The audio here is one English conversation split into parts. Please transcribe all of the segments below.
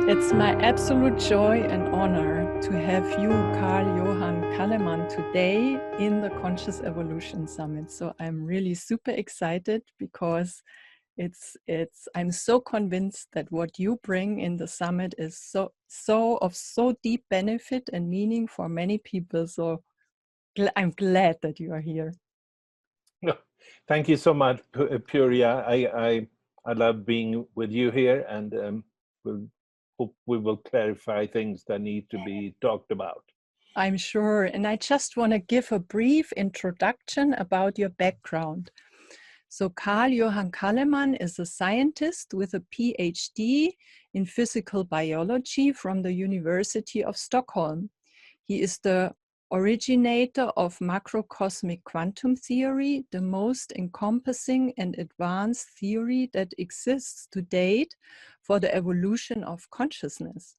It's my absolute joy and honor to have you, Carl Johan Calleman, today in the Conscious Evolution Summit. So I'm really super excited because I'm so convinced that what you bring in the summit is so deep benefit and meaning for many people. So I'm glad that you are here. Thank you so much, Puria. I love being with you here, and we'll hope we will clarify things that need to be talked about. I'm sure. And I just want to give a brief introduction about your background. So Carl Johan Calleman is a scientist with a Ph.D. in physical biology from the University of Stockholm. He is the originator of macrocosmic quantum theory, the most encompassing and advanced theory that exists to date for the evolution of consciousness.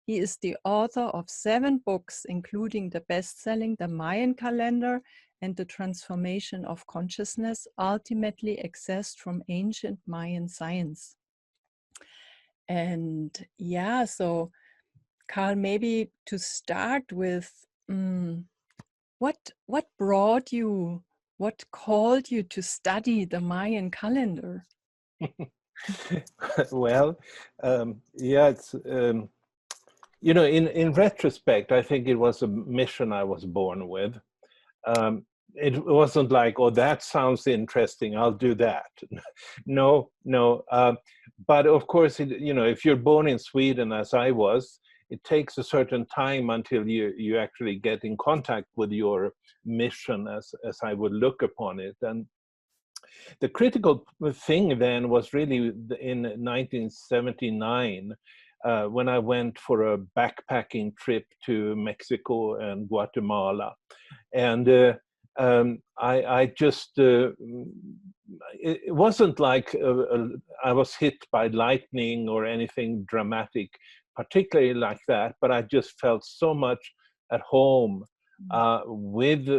He is the author of 7 books, including the best-selling The Mayan Calendar and The Transformation of Consciousness, ultimately accessed from ancient Mayan science. And yeah, so Carl, maybe to start with, what brought you, what called you to study the Mayan calendar? Well, yeah, it's you know, in retrospect, I think it was a mission I was born with. It wasn't like, oh, that sounds interesting, I'll do that. No. But of course, you know, if you're born in Sweden, as I was, it takes a certain time until you actually get in contact with your mission, as I would look upon it. And the critical thing then was really in 1979, when I went for a backpacking trip to Mexico and Guatemala. And I just, it wasn't like I was hit by lightning or anything dramatic, particularly like that, but I just felt so much at home with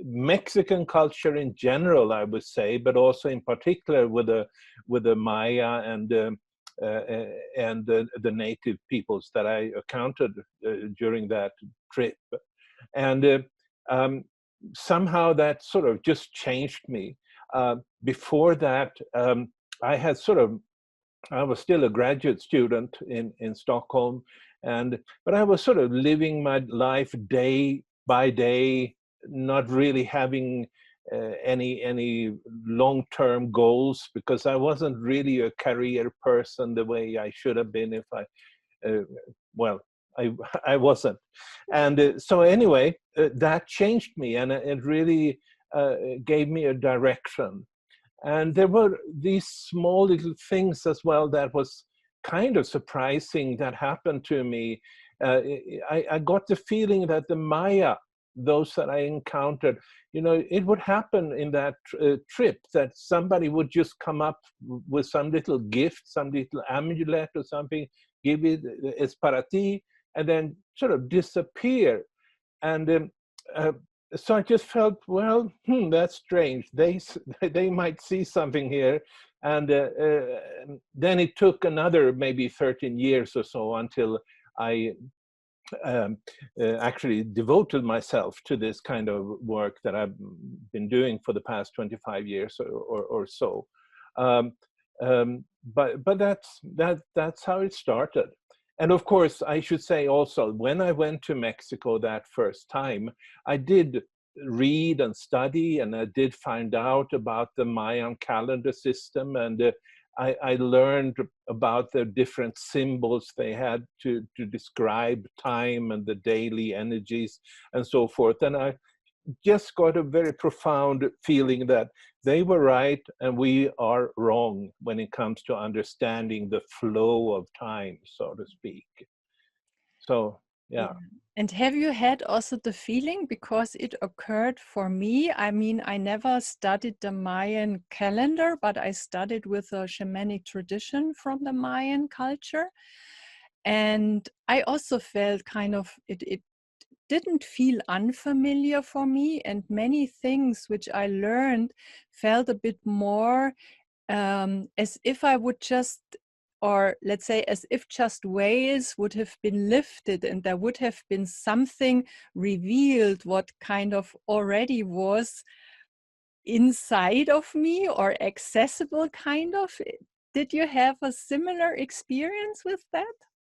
Mexican culture in general, I would say, but also in particular with the Maya and the native peoples that I encountered during that trip. And somehow that sort of just changed me. Before that, I was still a graduate student in Stockholm, but I was sort of living my life day by day, not really having any long-term goals, because I wasn't really a career person the way I should have been if well, I wasn't. And so anyway, that changed me, and it really gave me a direction. And there were these small little things as well that was kind of surprising that happened to me. I got the feeling that the Maya, those that I encountered, you know, it would happen in that trip that somebody would just come up with some little gift, some little amulet or something, give it, it's para ti, and then sort of disappear. And so I just felt, well, that's strange. They might see something here. And then it took another maybe 13 years or so until I actually devoted myself to this kind of work that I've been doing for the past 25 years or so. But that's how it started. And of course, I should say also, when I went to Mexico that first time, I did read and study, and I did find out about the Mayan calendar system, and I learned about the different symbols they had to describe time and the daily energies and so forth. And I just got a very profound feeling that they were right and we are wrong when it comes to understanding the flow of time, so to speak. So, yeah. And have you had also the feeling, because it occurred for me, I mean, I never studied the Mayan calendar, but I studied with a shamanic tradition from the Mayan culture. And I also felt kind of, it didn't feel unfamiliar for me, and many things which I learned felt a bit more as if I would just or let's say as if just veils would have been lifted and there would have been something revealed what kind of already was inside of me or accessible kind of. Did you have a similar experience with that?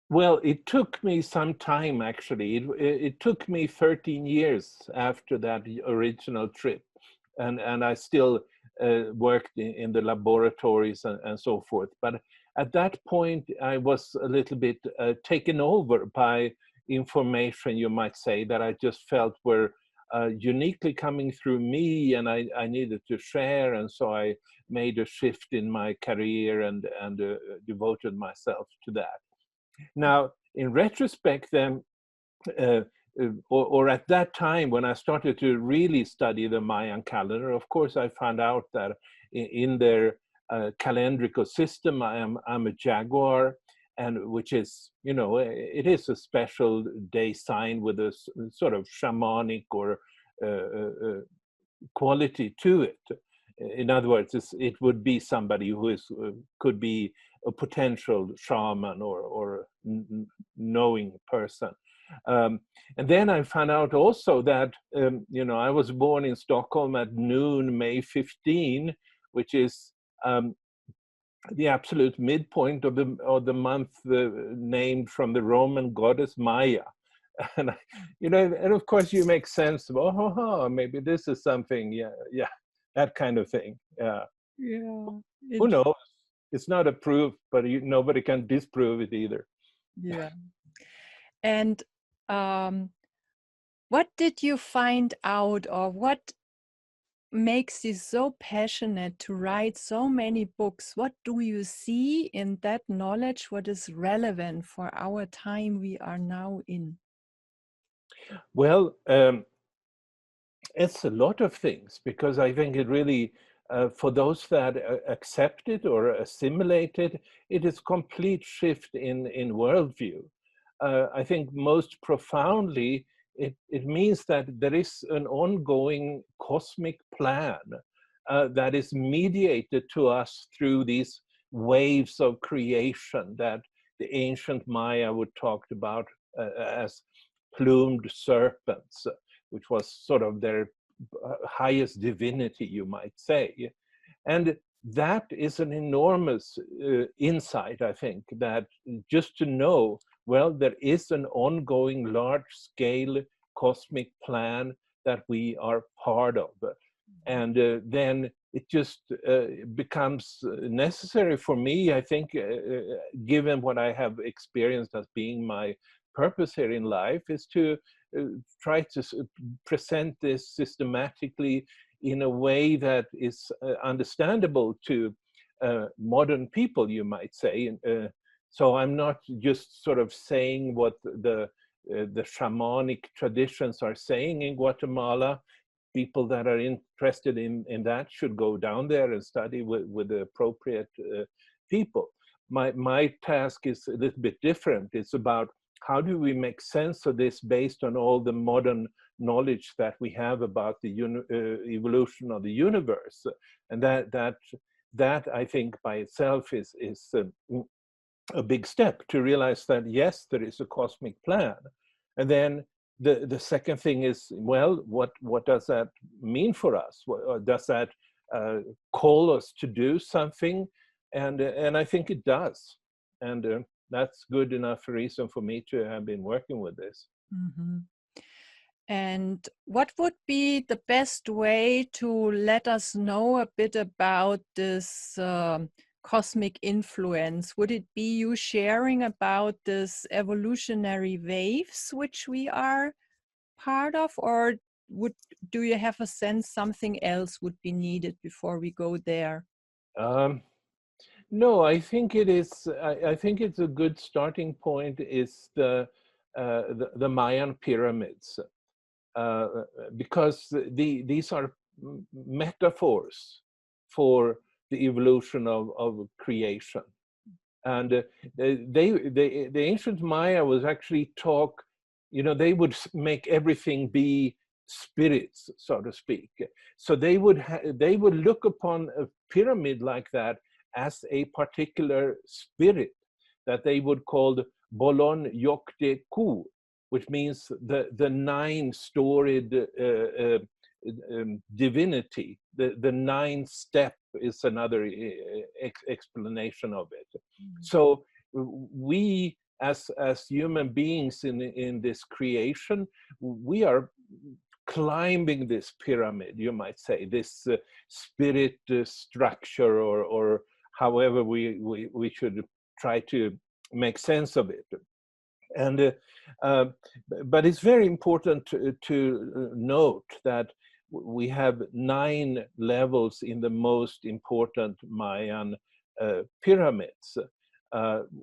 Well, it took me some time, actually. It took me 13 years after that original trip. And I still worked in the laboratories and so forth. But at that point, I was a little bit taken over by information, you might say, that I just felt were uniquely coming through me, and I needed to share. And so I made a shift in my career and devoted myself to that. Now, in retrospect, then, or at that time when I started to really study the Mayan calendar, of course, I found out that in their calendrical system, I'm a Jaguar, and which is, you know, it is a special day sign with a sort of shamanic or quality to it. In other words, it would be somebody who is could be a potential shaman or knowing person. And then I found out also that, you know, I was born in Stockholm at noon, May 15, which is the absolute midpoint of the month named from the Roman goddess Maya. And you know, and of course you make sense of, oh, maybe this is something, yeah, that kind of thing. Yeah. Who knows? It's not a proof, but nobody can disprove it either. Yeah. And what did you find out, or what makes you so passionate to write so many books? What do you see in that knowledge what is relevant for our time we are now in? Well, it's a lot of things, because I think it really, for those that accept it or assimilate it, it is complete shift in worldview. I think most profoundly, it means that there is an ongoing cosmic plan that is mediated to us through these waves of creation that the ancient Maya would talk about as plumed serpents, which was sort of their highest divinity, you might say. And that is an enormous insight, I think, that just to know, well, there is an ongoing large-scale cosmic plan that we are part of. And then it just becomes necessary for me, I think, given what I have experienced as being my purpose here in life, is to try to present this systematically in a way that is understandable to modern people, you might say. So I'm not just sort of saying what the shamanic traditions are saying in Guatemala. People that are interested in that should go down there and study with the appropriate people. My task is a little bit different. It's about how do we make sense of this based on all the modern knowledge that we have about the evolution of the universe. And that I think by itself is a big step to realize that, yes, there is a cosmic plan. And then the second thing is, well, what does that mean for us? Does that call us to do something? And I think it does. And that's good enough reason for me to have been working with this. Mm-hmm. And what would be the best way to let us know a bit about this cosmic influence? Would it be you sharing about this evolutionary waves which we are part of, or do you have a sense something else would be needed before we go there? No, I think it is. I think it's a good starting point. Is the Mayan pyramids, because these are metaphors for the evolution of creation. And the ancient Maya was actually talk, you know, they would make everything be spirits, so to speak. So they would look upon a pyramid like that as a particular spirit that they would call Bolon Yokte Ku, which means the nine-storied divinity. The ninth step is another explanation of it. So we, as human beings in this creation, we are climbing this pyramid, you might say, this spirit structure, or however we should try to make sense of it. And but it's very important to note that we have 9 levels in the most important Mayan pyramids.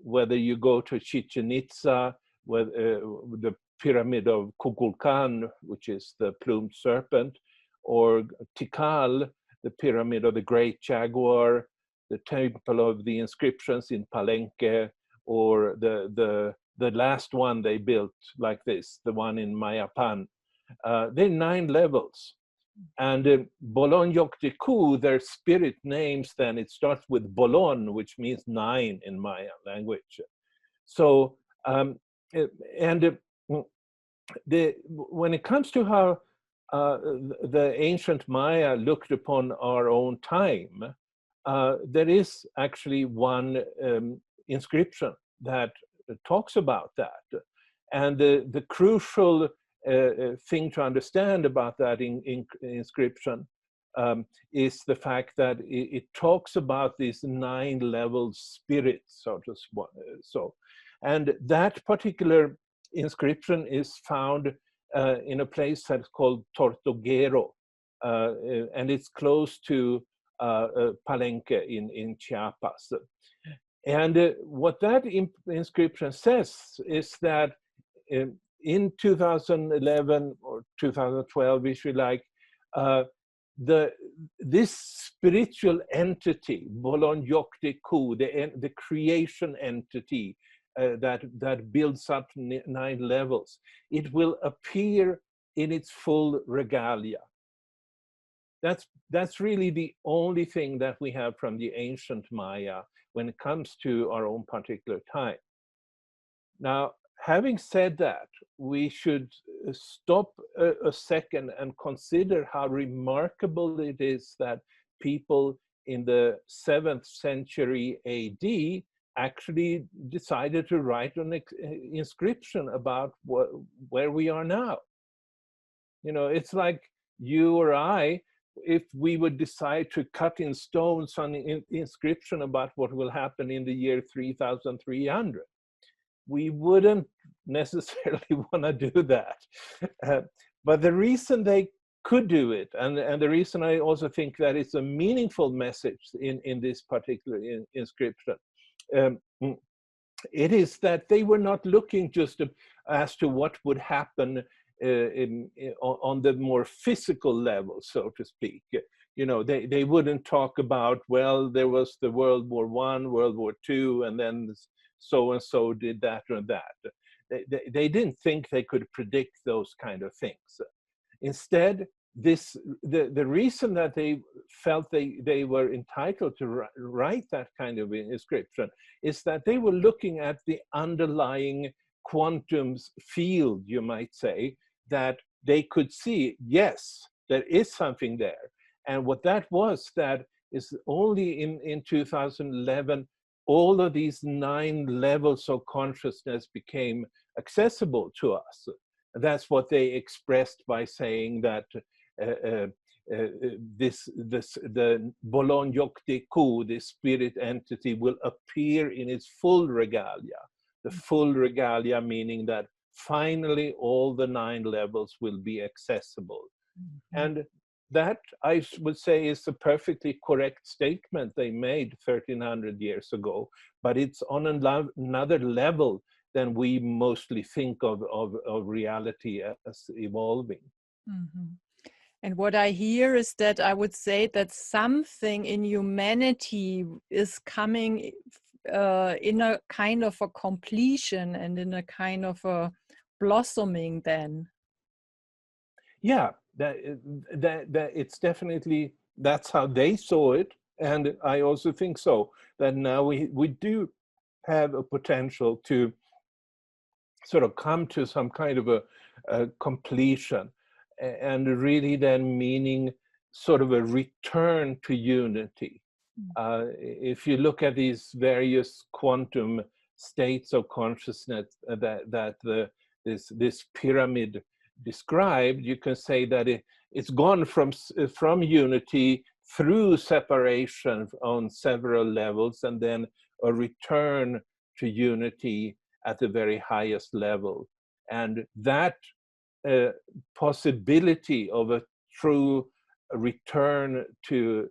Whether you go to Chichen Itza, the pyramid of Kukulkan, which is the plumed serpent, or Tikal, the pyramid of the great jaguar, the temple of the inscriptions in Palenque, or the last one they built like this, the one in Mayapan. They're 9 levels. And Bolon Yokte Ku, their spirit names, then it starts with Bolon, which means 9 in Maya language. So, when it comes to how the ancient Maya looked upon our own time, there is actually one inscription that talks about that. And the crucial thing to understand about that inscription is the fact that it talks about these 9 level spirits, so. And that particular inscription is found in a place that's called Tortuguero, and it's close to Palenque in Chiapas. And what that inscription says is that in 2011 or 2012, if you like, this spiritual entity, Bolon Yokte Ku, the creation entity that builds up 9 levels, it will appear in its full regalia. That's really the only thing that we have from the ancient Maya when it comes to our own particular time. Now, having said that, we should stop a second and consider how remarkable it is that people in the 7th century AD actually decided to write an inscription about where we are now. You know, it's like you or I, if we would decide to cut in stone some inscription about what will happen in the year 3300, we wouldn't necessarily want to do that. But the reason they could do it, and the reason I also think that it's a meaningful message in this particular inscription, it is that they were not looking just as to what would happen on the more physical level, so to speak. You know, they wouldn't talk about, well, there was the World War I, World War II, and then so-and-so did that or that. They didn't think they could predict those kind of things. Instead, the reason that they felt they were entitled to write that kind of inscription is that they were looking at the underlying quantum field, you might say, that they could see, yes, there is something there. And what that was, that is only in 2011, all of these 9 levels of consciousness became accessible to us. That's what they expressed by saying that the Bolon Yokte Ku, the spirit entity, will appear in its full regalia. The full regalia meaning that finally all the 9 levels will be accessible. Mm-hmm. And that, I would say, is a perfectly correct statement they made 1300 years ago, but it's on another level than we mostly think of reality as evolving. Mm-hmm. And what I hear is that I would say that something in humanity is coming in a kind of a completion and in a kind of a blossoming then. Yeah, that it's definitely, that's how they saw it. And I also think so, that now we do have a potential to sort of come to some kind of a completion, and really then meaning sort of a return to unity. If you look at these various quantum states of consciousness that this pyramid described, you can say that it's gone from unity through separation on several levels, and then a return to unity at the very highest level. And that possibility of a true return to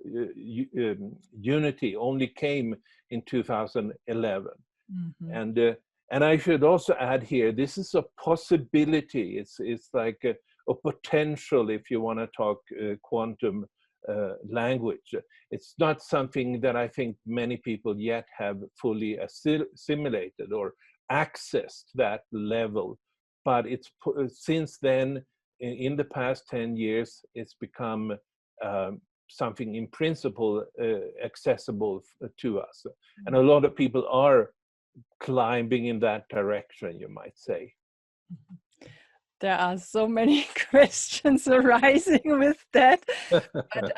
unity only came in 2011. Mm-hmm. And I should also add here, this is a possibility. It's like a potential, if you want to talk quantum language. It's not something that I think many people yet have fully assimilated or accessed that level. But it's since then, in the past 10 years, it's become something in principle accessible to us. And a lot of people are climbing in that direction, you might say. There are so many questions arising with that. But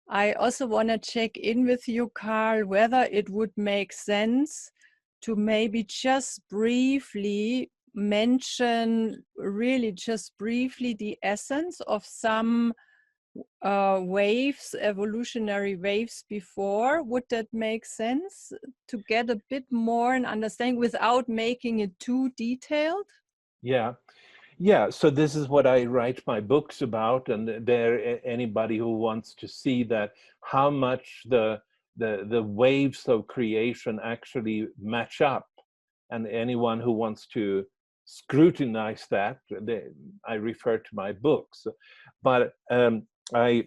I also want to check in with you, Carl, whether it would make sense to maybe just briefly mention, really just briefly, the essence of some waves, evolutionary waves before. Would that make sense to get a bit more an understanding without making it too detailed? Yeah, so this is what I write my books about, and there anybody who wants to see that how much the waves of creation actually match up, and anyone who wants to scrutinize that, I refer to my books. But I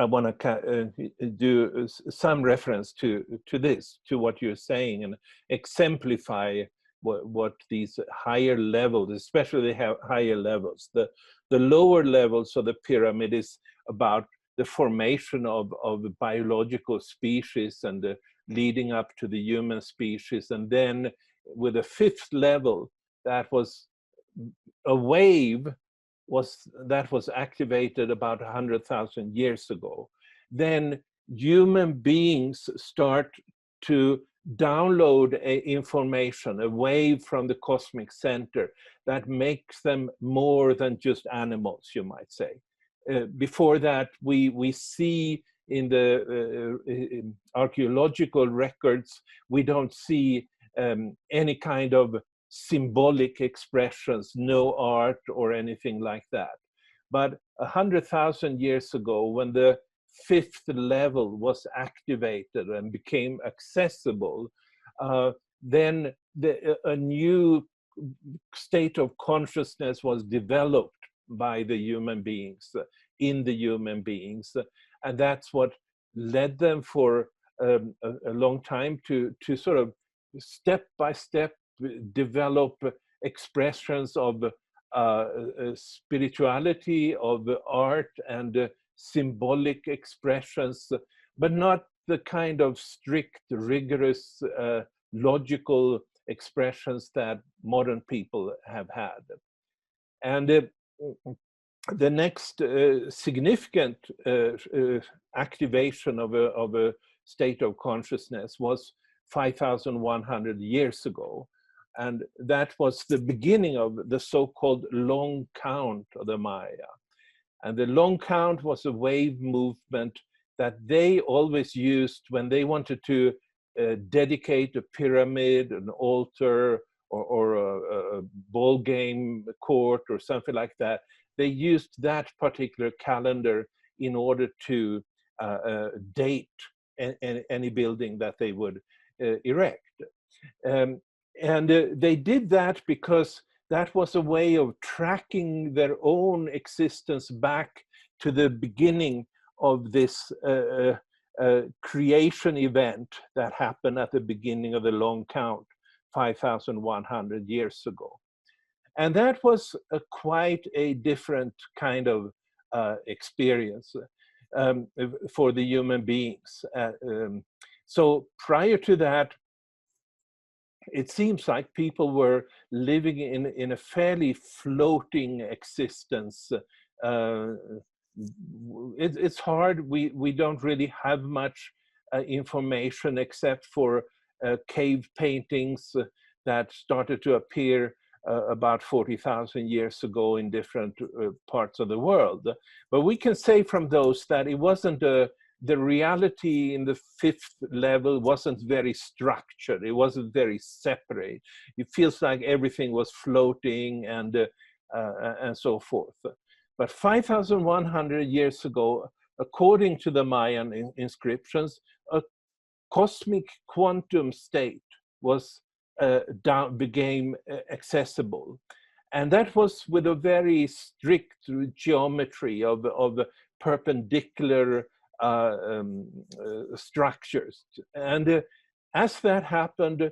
want to do some reference to this, to what you're saying, and exemplify what these higher levels, especially higher levels. The lower levels of the pyramid is about the formation of biological species and leading up to the human species. And then with the fifth level, that was a wave that was activated about 100,000 years ago. Then human beings start to download information, a wave from the cosmic center that makes them more than just animals, you might say. Before that, we see in the archaeological records, we don't see any kind of symbolic expressions, no art or anything like that. But 100,000 years ago, when the fifth level was activated and became accessible, then a new state of consciousness was developed by the human beings, in the human beings. And that's what led them for a long time to sort of step by step develop expressions of spirituality, of art, and symbolic expressions, but not the kind of strict, rigorous, logical expressions that modern people have had. And the next significant activation of a state of consciousness was 5,100 years ago. And that was the beginning of the so-called long count of the Maya. And the long count was a wave movement that they always used when they wanted to dedicate a pyramid, an altar, or a ball game court or something like that. They used that particular calendar in order to date any building that they would erect. And they did that because that was a way of tracking their own existence back to the beginning of this creation event that happened at the beginning of the long count 5,100 years ago. And that was quite a different kind of experience for the human beings. So prior to that, it seems like people were living in a fairly floating existence. It's hard. We don't really have much information except for cave paintings that started to appear about 40,000 years ago in different parts of the world. But we can say from those that it wasn't the reality in the fifth level wasn't very structured. It wasn't very separate. It feels like everything was floating and so forth. But 5,100 years ago, according to the Mayan inscriptions, a cosmic quantum state was became accessible. And that was with a very strict geometry of perpendicular structures. And as that happened,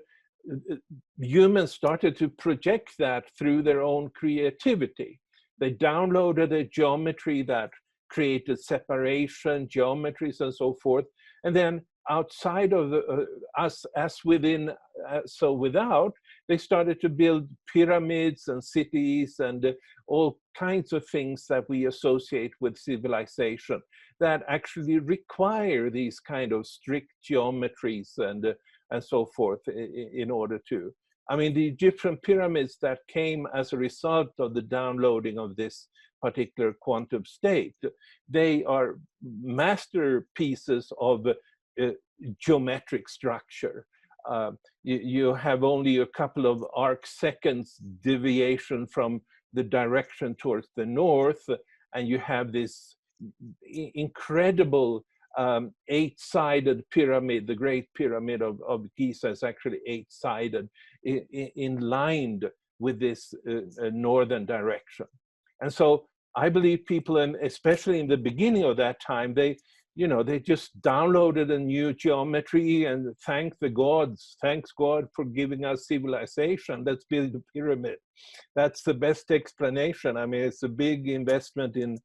humans started to project that through their own creativity. They downloaded a geometry that created separation, geometries, and so forth. And then outside of us, as within, so without, they started to build pyramids and cities and all kinds of things that we associate with civilization that actually require these kind of strict geometries and so forth in order to. I mean, the Egyptian pyramids that came as a result of the downloading of this particular quantum state, they are masterpieces of geometric structure. You have only a couple of arc seconds deviation from the direction towards the north, and you have this incredible eight-sided pyramid. The Great Pyramid of Giza is actually eight-sided, lined with this northern direction. And so I believe people, and especially in the beginning of that time, they just downloaded a new geometry and thanks God for giving us civilization. Let's build a pyramid. That's the best explanation. I mean, it's a big investment in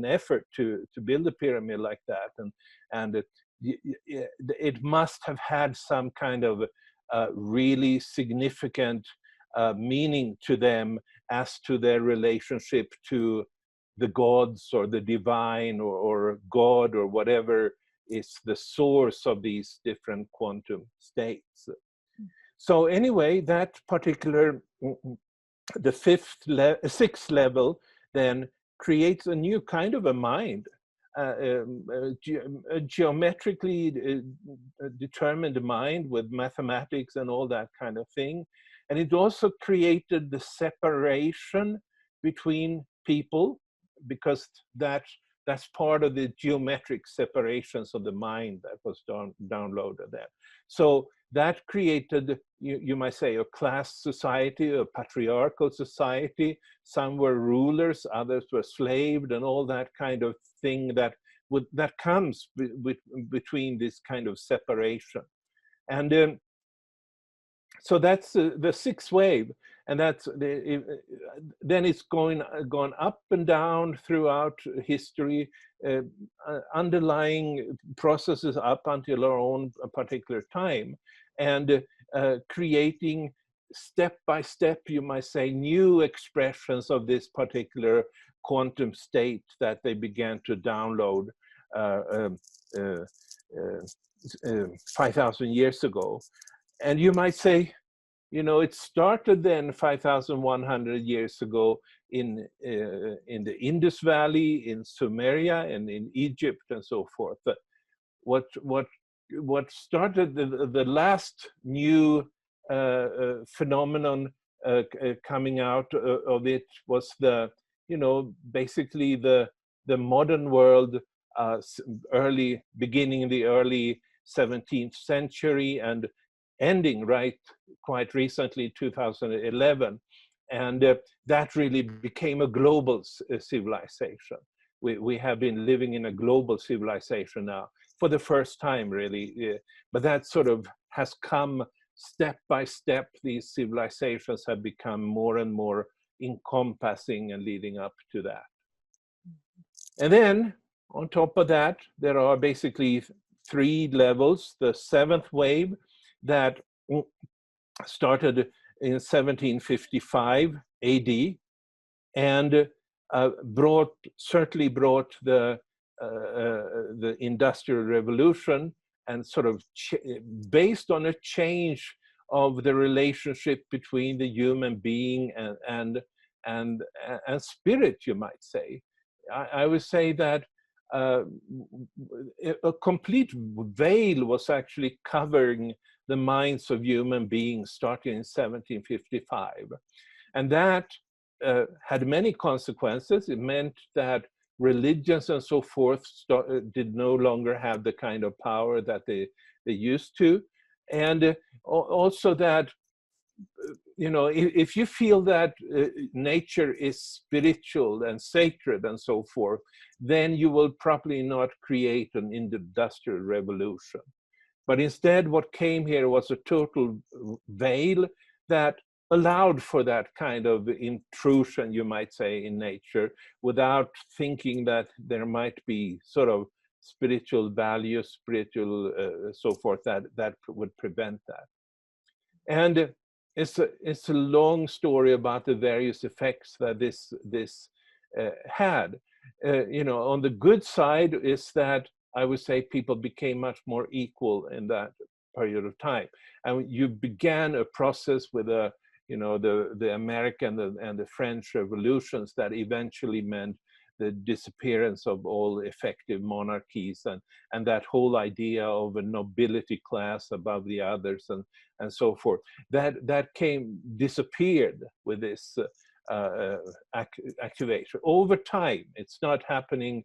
effort to build a pyramid like that, and it must have had some kind of really significant meaning to them as to their relationship to the gods or the divine or God or whatever is the source of these different quantum states. So anyway, that particular, the sixth level then creates a new kind of a mind, a geometrically determined mind with mathematics and all that kind of thing. And it also created the separation between people, because that's part of the geometric separations of the mind that was downloaded there. So that created, you might say, a class society, a patriarchal society. Some were rulers, others were slaved, and all that kind of thing that comes between this kind of separation. And so that's the sixth wave, and that's then it's gone up and down throughout history, underlying processes up until our own particular time, and creating step by step, you might say, new expressions of this particular quantum state that they began to download 5,000 years ago. And you might say, it started then 5,100 years ago in the Indus Valley, in Sumeria, and in Egypt, and so forth. But what started the last new phenomenon coming out of it was basically the modern world, beginning in the early 17th century and ending quite recently, 2011. And that really became a global civilization. We have been living in a global civilization now for the first time, really. But that sort of has come step by step. These civilizations have become more and more encompassing and leading up to that. And then on top of that, there are basically three levels. The seventh wave that started in 1755 AD, and certainly brought the Industrial Revolution, and sort of based on a change of the relationship between the human being and spirit, you might say. I would say that a complete veil was actually covering the minds of human beings starting in 1755. And that had many consequences. It meant that religions and so forth did no longer have the kind of power that they used to. And also that, you know, if you feel that nature is spiritual and sacred and so forth, then you will probably not create an industrial revolution. But instead, what came here was a total veil that allowed for that kind of intrusion, you might say, in nature, without thinking that there might be sort of spiritual values, spiritual so forth, that would prevent that. And it's a long story about the various effects that this had. You know, on the good side is that I would say people became much more equal in that period of time, and you began a process with you know, the American and the French revolutions that eventually meant the disappearance of all effective monarchies, and that whole idea of a nobility class above the others, and so forth. That disappeared with this activation. Over time, it's not happening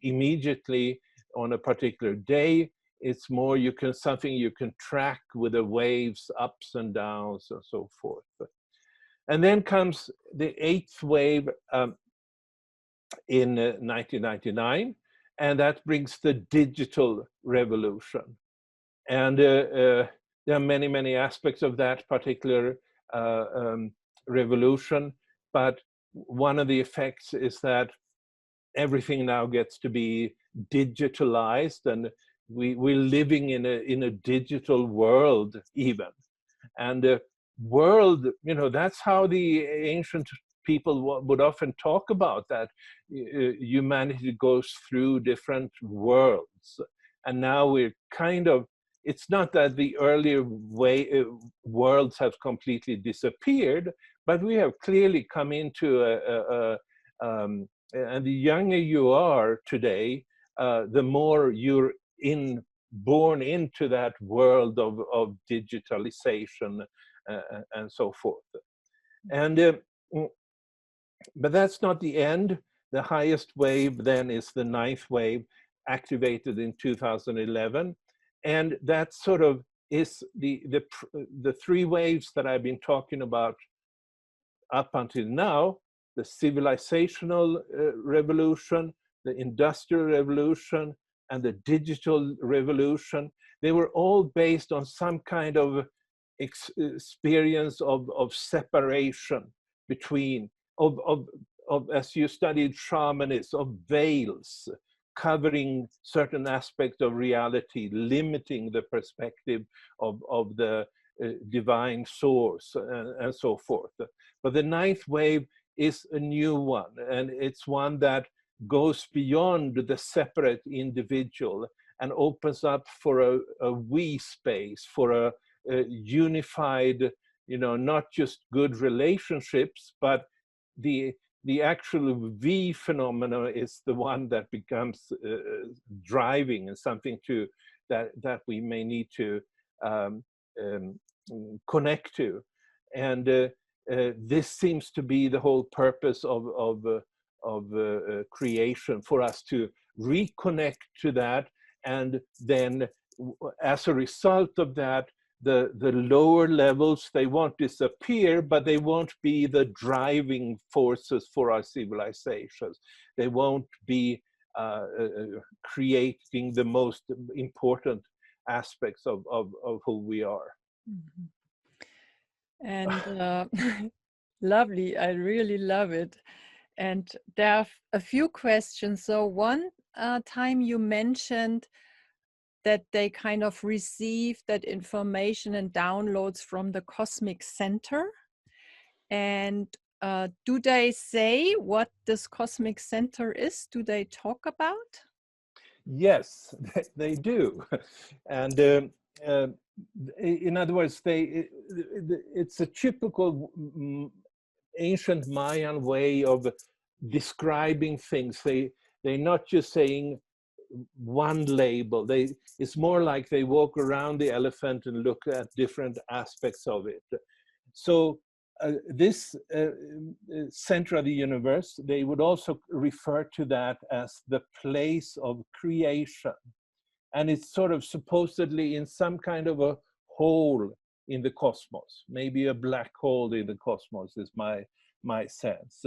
immediately on a particular day. It's more something you can track with the waves, ups and downs, and so forth. And then comes the 8th wave in 1999, and that brings the digital revolution. And there are many aspects of that particular revolution, but one of the effects is that everything now gets to be digitalized, and we're living in a digital world even. And world, you know, that's how the ancient people would often talk about, that humanity goes through different worlds. And now we're kind of, it's not that the earlier worlds have completely disappeared, but we have clearly come into and the younger you are today, the more you're born into that world of digitalization and so forth. And but that's not the end. The highest wave then is the 9th wave, activated in 2011, and that sort of is the 3 waves that I've been talking about up until now: the civilizational revolution, the industrial revolution, and the digital revolution. They were all based on some kind of experience of separation between, as you studied shamanism, of veils covering certain aspects of reality, limiting the perspective of the divine source, and so forth. But the 9th wave is a new one, and it's one that goes beyond the separate individual and opens up for a we space, for a unified, you know, not just good relationships, but the actual V phenomena is the one that becomes driving, and something that we may need to connect to. And this seems to be the whole purpose of creation, for us to reconnect to that, and then as a result of that, the lower levels, they won't disappear, but they won't be the driving forces for our civilizations. They won't be creating the most important aspects of who we are. Mm-hmm. And lovely, I really love it. And there are a few questions. So one time you mentioned that they kind of receive that information and downloads from the cosmic center. And do they say what this cosmic center is? Do they talk about? Yes, they do. And in other words, it's a typical ancient Mayan way of describing things. They're not just saying one label. It's more like they walk around the elephant and look at different aspects of it. So this center of the universe, they would also refer to that as the place of creation. And it's sort of supposedly in some kind of a hole in the cosmos, maybe a black hole in the cosmos is my sense.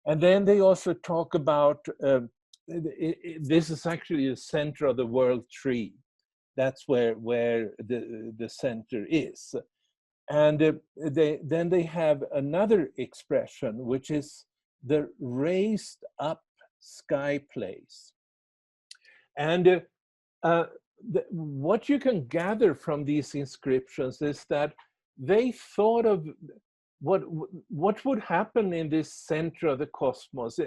And then they also talk about, this is actually the center of the world tree. That's where the center is. And then they have another expression, which is the raised up sky place. And what you can gather from these inscriptions is that they thought of what would happen in this center of the cosmos.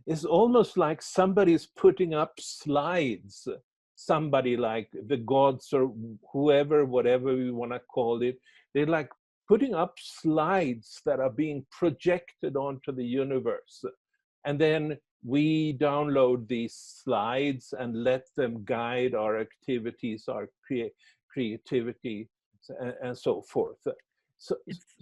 It's almost like somebody's putting up slides, somebody like the gods or whoever, whatever we want to call it. They're like putting up slides that are being projected onto the universe. And then we download these slides and let them guide our activities, our creativity, and so forth.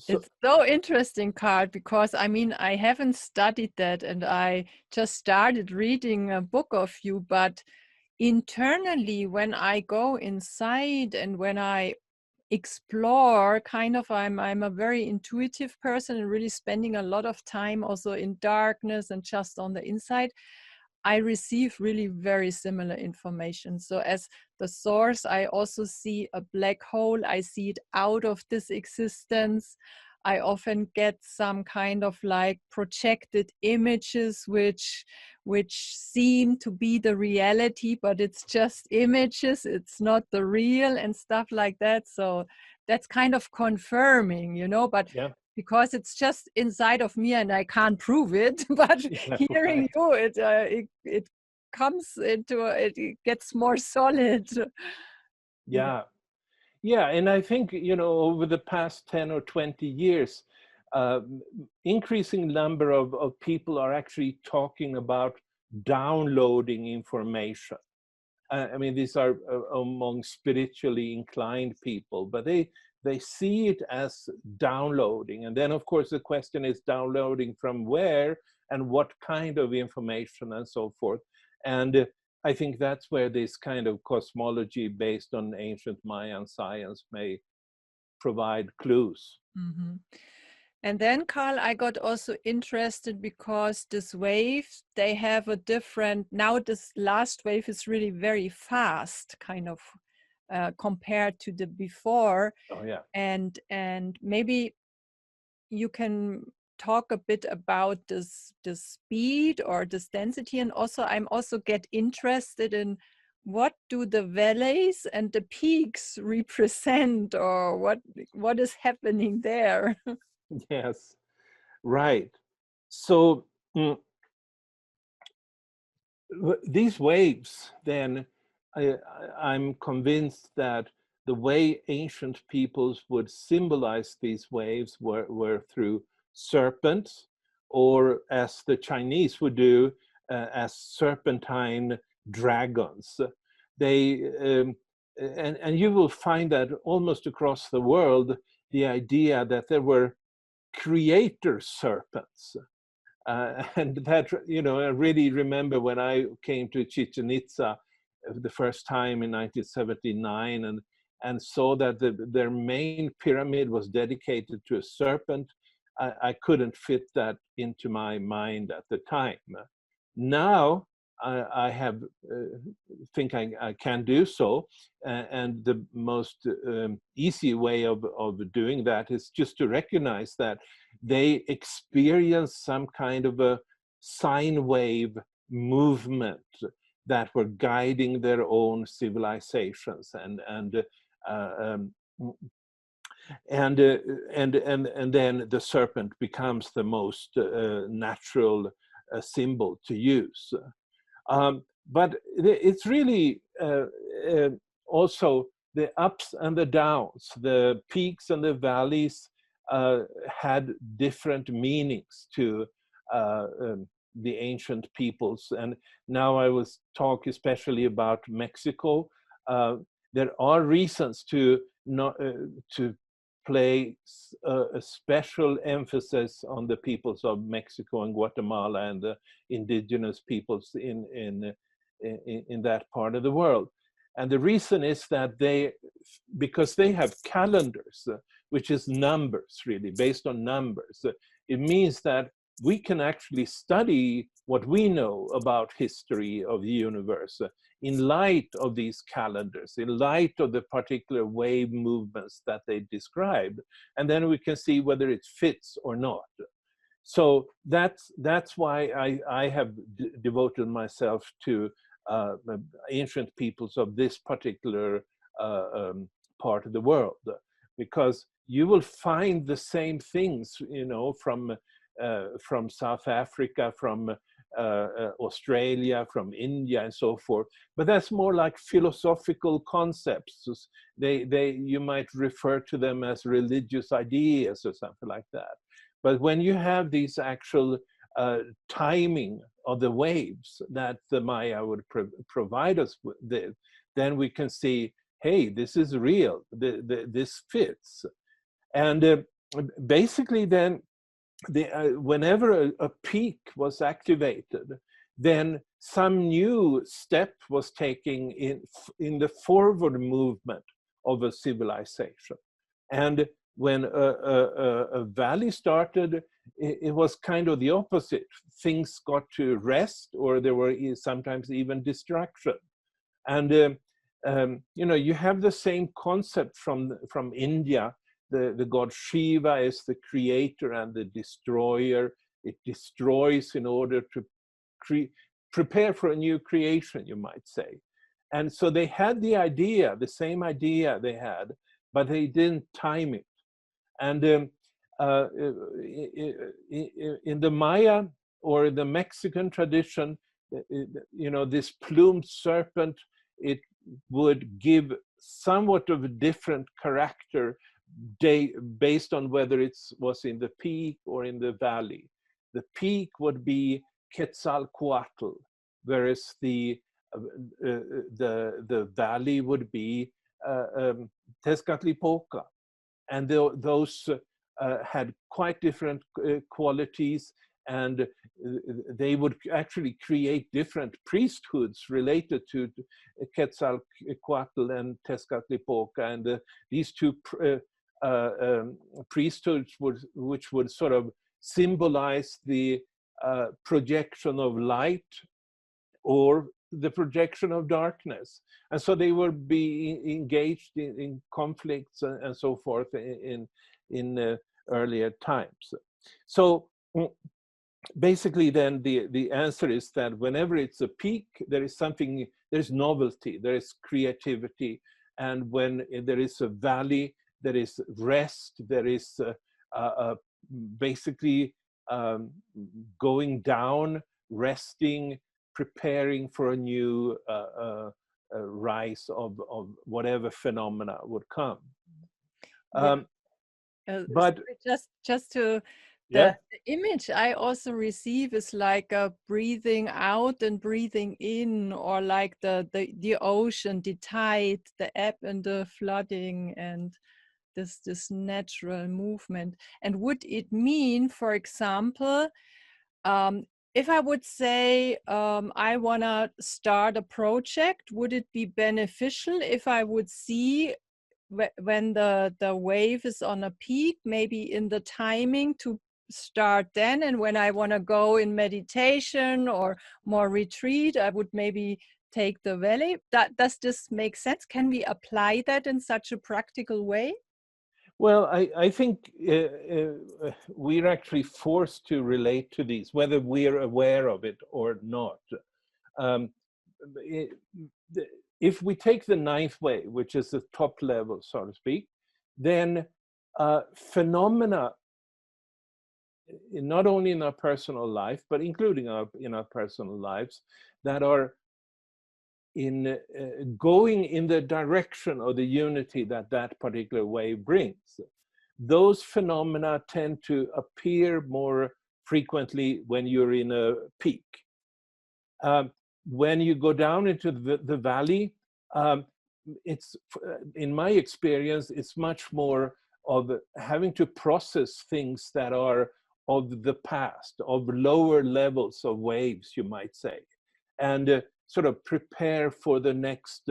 It's so interesting, Carl, because I mean, I haven't studied that, and I just started reading a book of you, but internally, when I go inside and when I explore, kind of, I'm a very intuitive person and really spending a lot of time also in darkness and just on the inside, I receive really very similar information. So as the source, I also see a black hole. I see it out of this existence. I often get some kind of like projected images which seem to be the reality, but it's just images. It's not the real and stuff like that. So that's kind of confirming, you know, but yeah. Because it's just inside of me and I can't prove it, but Yeah, hearing right. you, it comes into it gets more solid. Yeah. Yeah. Yeah, and I think, you know, over the past 10 or 20 years, increasing number of people are actually talking about downloading information. I mean, these are among spiritually inclined people, but they see it as downloading. And then, of course, the question is downloading from where and what kind of information and so forth. And I think that's where this kind of cosmology based on ancient Mayan science may provide clues. Mm-hmm. And then, Carl, I got also interested because this wave, they have a different, now this last wave is really very fast, kind of compared to the before. Oh, yeah. And maybe you can talk a bit about this speed or this density. And also, I'm also get interested in what do the valleys and the peaks represent, or what is happening there? Yes, right. So these waves, then, I'm convinced that the way ancient peoples would symbolize these waves were through serpents, or as the Chinese would do, as serpentine dragons. They and you will find that almost across the world, the idea that there were creator serpents. And that, you know, I really remember when I came to Chichen Itza the first time in 1979 and saw that their main pyramid was dedicated to a serpent. I couldn't fit that into my mind at the time. Now I have think I can do so, and the most easy way of doing that is just to recognize that they experience some kind of a sine wave movement. that were guiding their own civilizations, and then the serpent becomes the most natural symbol to use. But it's really also the ups and the downs, the peaks and the valleys had different meanings to the ancient peoples. And now I will talk especially about Mexico. There are reasons to not to place a special emphasis on the peoples of Mexico and Guatemala and the indigenous peoples in that part of the world. And the reason is that because they have calendars, which is numbers, really, based on numbers. It means that we can actually study what we know about history of the universe in light of these calendars, in light of the particular wave movements that they describe, and then we can see whether it fits or not. So that's why I have devoted myself to ancient peoples of this particular part of the world, because you will find the same things, you know, from South Africa, from Australia, from India, and so forth. But that's more like philosophical concepts. You might refer to them as religious ideas or something like that. But when you have these actual timing of the waves that the Maya would provide us with, then we can see, hey, this is real, this fits. And basically then, whenever a peak was activated, then some new step was taken in the forward movement of a civilization. And when a valley started, it was kind of the opposite. Things got to rest, or there were sometimes even destruction. And you know, you have the same concept from India. The god Shiva is the creator and the destroyer. It destroys in order to prepare for a new creation, you might say. And so they had the idea, the same idea they had, but they didn't time it. And in the Maya or the Mexican tradition, you know, this plumed serpent, it would give somewhat of a different character based on whether it was in the peak or in the valley. The peak would be Quetzalcoatl, whereas the valley would be Tezcatlipoca. And those had quite different qualities, and they would actually create different priesthoods related to Quetzalcoatl and Tezcatlipoca. And these two priesthoods which would sort of symbolize the projection of light or the projection of darkness. And so they would be engaged in conflicts and so forth in earlier times. So basically then the answer is that whenever it's a peak, there is something, there's novelty, there is creativity. And when there is a valley, there is rest, there is basically going down, resting, preparing for a new rise of whatever phenomena would come. But just to yeah, the image I also receive is like a breathing out and breathing in, or like the ocean, the tide, the ebb and the flooding, and this natural movement. And would it mean, for example, if I would say I want to start a project, would it be beneficial if I would see when the wave is on a peak, maybe in the timing to start then, and when I want to go in meditation or more retreat, I would maybe take the valley? Does this make sense? Can we apply that in such a practical way? well, I think we're actually forced to relate to these, whether we're aware of it or not. if we take the ninth wave, which is the top level, so to speak, then phenomena, not only in our personal life, but including in our personal lives, that are in going in the direction of the unity that that particular wave brings. Those phenomena tend to appear more frequently when you're in a peak. When you go down into the valley, it's, in my experience, it's much more of having to process things that are of the past, of lower levels of waves, you might say, and sort of prepare for the next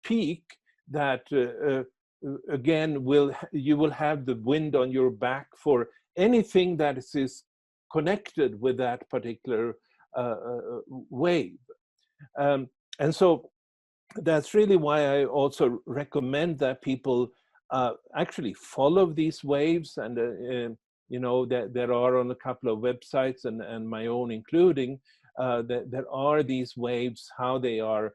peak that again you will have the wind on your back for anything that is connected with that particular wave. And so that's really why I also recommend that people actually follow these waves. And you know, there are on a couple of websites, and my own including, there are these waves, how they are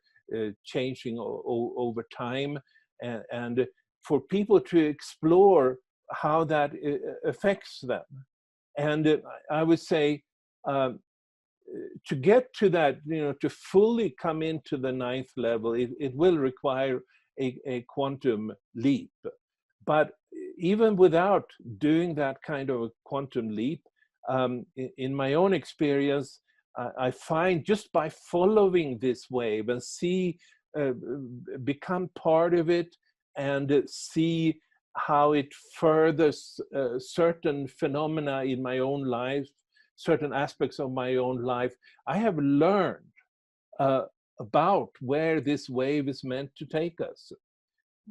changing over time, and for people to explore how that affects them. And I would say, to get to that, you know, to fully come into the ninth level, it will require a quantum leap. But even without doing that kind of a quantum leap, in my own experience, I find just by following this wave and become part of it and see how it furthers certain phenomena in my own life, certain aspects of my own life, I have learned about where this wave is meant to take us.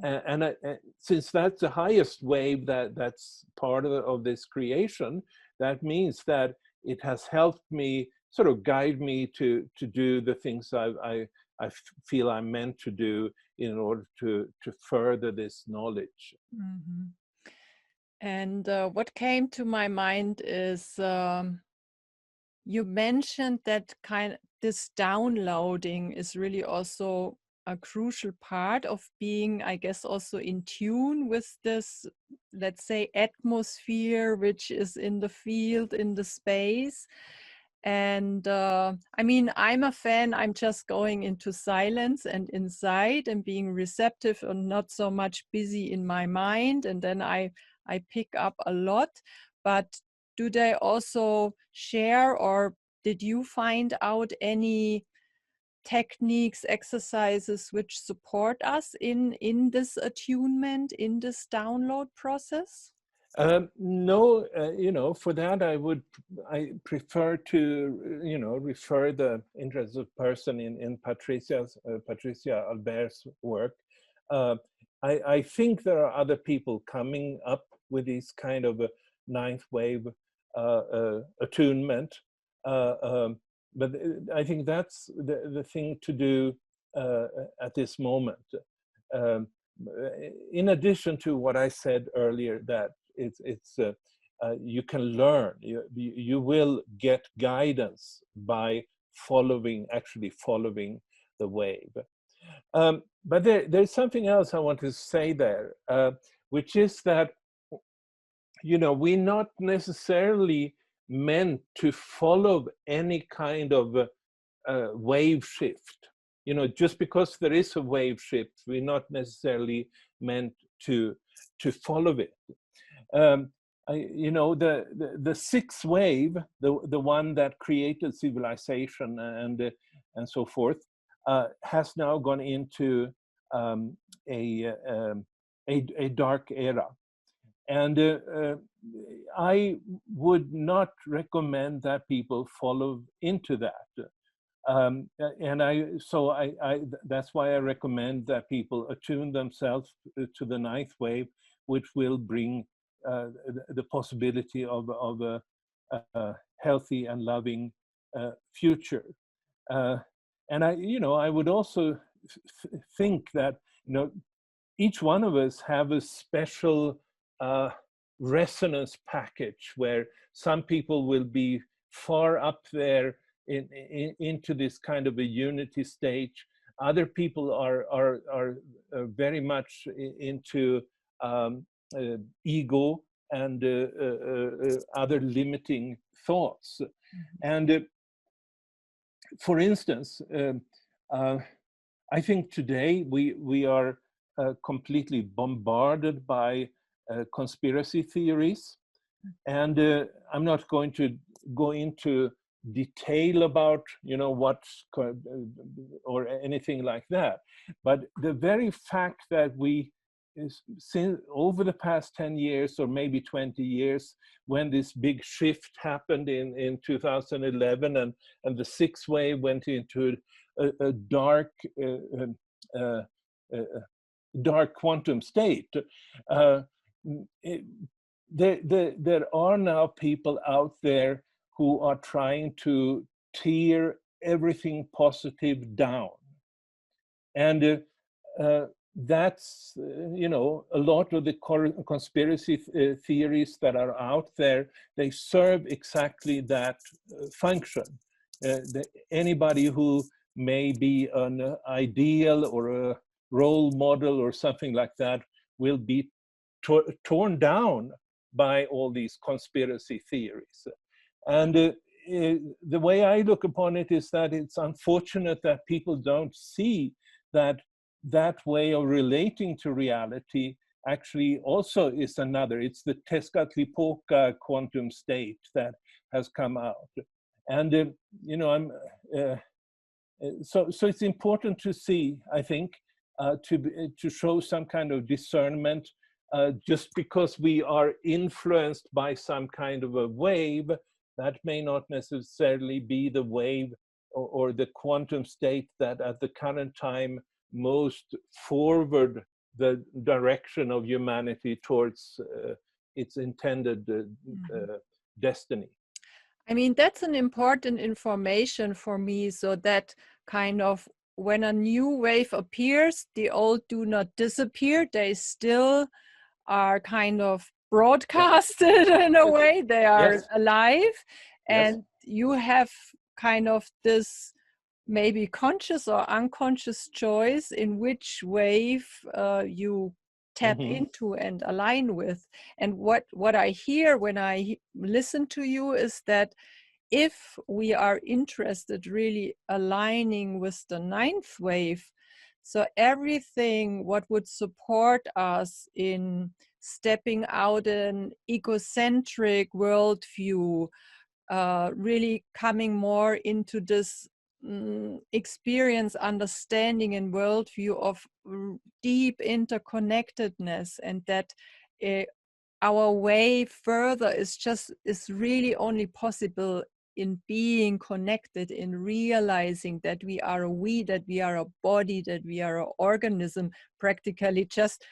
And since that's the highest wave that's part of this creation, that means that it has helped me, sort of guide me to do the things I feel I'm meant to do in order to further this knowledge. Mm-hmm. And what came to my mind is, you mentioned that this downloading is really also a crucial part of being, I guess, also in tune with this, let's say, atmosphere which is in the field, in the space. And I mean, I'm a fan. I'm just going into silence and inside and being receptive and not so much busy in my mind. And then I pick up a lot. But do they also share, or did you find out any techniques, exercises which support us in this attunement, in this download process? No, you know, for that I prefer to, you know, refer the interested person in Patricia Albert's work. I think there are other people coming up with this kind of a ninth wave attunement, but I think that's the thing to do at this moment. In addition to what I said earlier, that you can learn, you will get guidance by actually following the wave. But there's something else I want to say there, which is that, you know, we're not necessarily meant to follow any kind of wave shift. You know, just because there is a wave shift, we're not necessarily meant to follow it. You know, the sixth wave, the one that created civilization and so forth, has now gone into a dark era. And I would not recommend that people follow into that. That's why I recommend that people attune themselves to the ninth wave, which will bring the possibility of a healthy and loving future. And I would also think that, you know, each one of us have a special resonance package where some people will be far up there into this kind of a unity stage. Other people are very much into ego and other limiting thoughts. And for instance, I think today we are completely bombarded by conspiracy theories. And I'm not going to go into detail about, you know, what's or anything like that. But the very fact that since over the past 10 years or maybe 20 years, when this big shift happened in 2011 and the sixth wave went into a dark dark quantum state, there are now people out there who are trying to tear everything positive down. And that's, you know, a lot of the conspiracy theories that are out there, they serve exactly that function. Anybody who may be an ideal or a role model or something like that will be torn down by all these conspiracy theories. And the way I look upon it is that it's unfortunate that people don't see that that way of relating to reality actually also is another. It's the Tezcatlipoca quantum state that has come out. And, you know, so it's important to see, I think, to show some kind of discernment. Just because we are influenced by some kind of a wave, that may not necessarily be the wave or the quantum state that at the current time most forward the direction of humanity towards its intended destiny. I mean, that's an important information for me, so that kind of when a new wave appears, the old do not disappear. They still are kind of broadcasted in a way. They are alive. And you have kind of this maybe conscious or unconscious choice in which wave you tap into and align with. And what I hear when I listen to you is that if we are interested really aligning with the ninth wave, so everything what would support us in stepping out an egocentric worldview, really coming more into this experience, understanding, and worldview of deep interconnectedness, and that our way further is really only possible in being connected, in realizing that we are that we are a body, that we are an organism, practically just,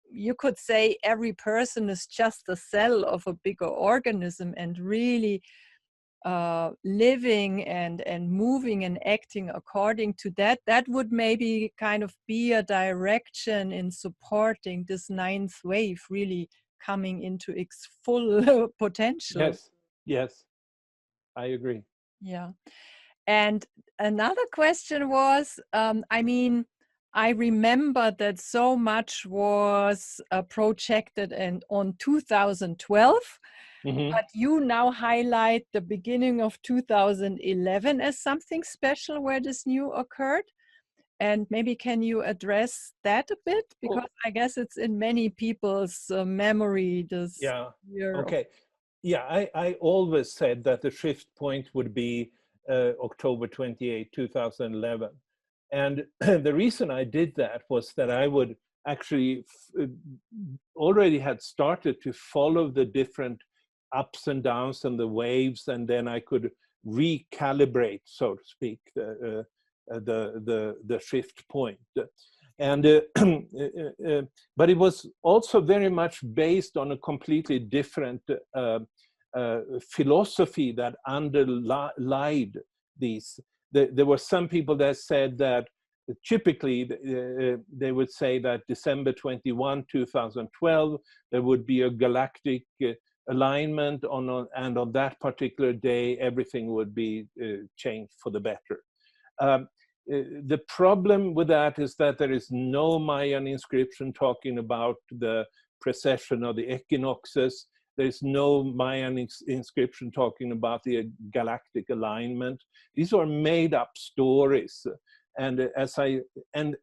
you could say every person is just a cell of a bigger organism, and really living and moving and acting according to that. That would maybe kind of be a direction in supporting this ninth wave really coming into its full potential. Yes, I agree. Yeah. And another question was, I mean, I remember that so much was projected and on 2012, but you now highlight the beginning of 2011 as something special where this new occurred. And maybe can you address that a bit? Because I guess it's in many people's memory this year. Okay. Yeah, I always said that the shift point would be October 28, 2011. And the reason I did that was that I would actually already had started to follow the different ups and downs and the waves, and then I could recalibrate, so to speak, the shift point. And but it was also very much based on a completely different philosophy that underlied these. There were some people that said that typically they would say that December 21, 2012, there would be a galactic alignment and on that particular day, everything would be changed for the better. The problem with that is that there is no Mayan inscription talking about the precession of the equinoxes. There's no Mayan inscription talking about the galactic alignment. These are made up stories. And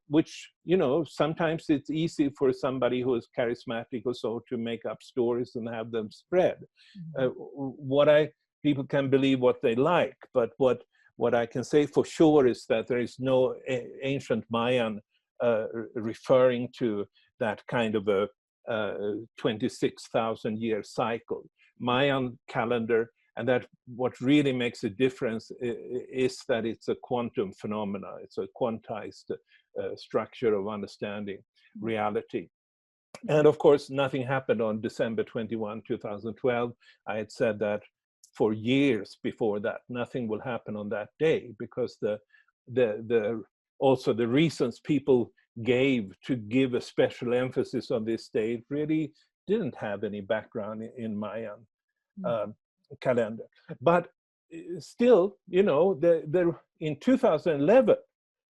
which, you know, sometimes it's easy for somebody who is charismatic or so to make up stories and have them spread. People can believe what they like, but what I can say for sure is that there is no ancient Mayan referring to that kind of a 26,000 year cycle. Mayan calendar, and that what really makes a difference is that it's a quantum phenomena. It's a quantized structure of understanding reality. And of course, nothing happened on December 21, 2012. I had said that for years before that. Nothing will happen on that day, because also the reasons people gave to give a special emphasis on this day really didn't have any background in Mayan calendar. But still, you know, in 2011,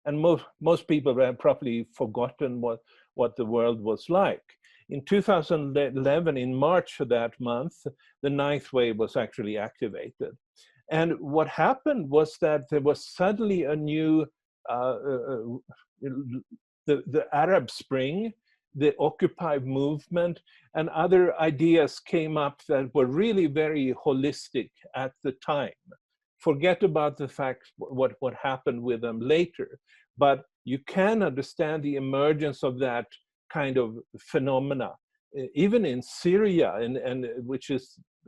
and most people have probably forgotten what the world was like. In 2011, in March of that month, the 9th wave was actually activated. And what happened was that there was suddenly a new, the Arab Spring, the Occupy movement, and other ideas came up that were really very holistic at the time. Forget about the fact what happened with them later, but you can understand the emergence of that kind of phenomena, even in Syria, and which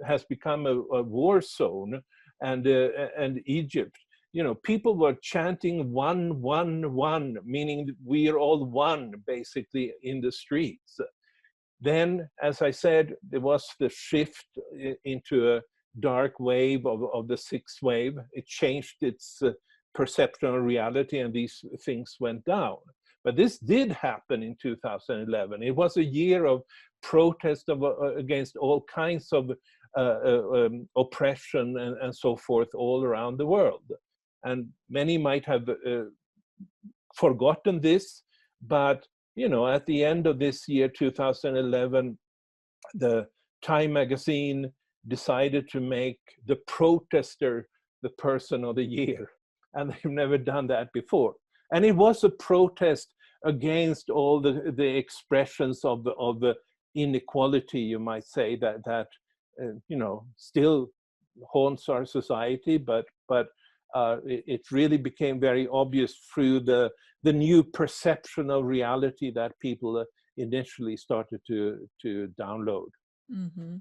has become a war zone, and Egypt. You know, people were chanting 1, 1, 1, meaning we are all one, basically, in the streets. Then, as I said, there was the shift into a dark wave of the 6th wave. It changed its perception of reality, and these things went down. But this did happen in 2011. It was a year of protest against all kinds of oppression and so forth all around the world. And many might have forgotten this, but you know, at the end of this year, 2011, the Time magazine decided to make the protester the person of the year, and they've never done that before. And it was a protest against all the expressions of the inequality, you might say, that you know, still haunts our society, but it really became very obvious through the new perception of reality that people initially started to download. Mm-hmm.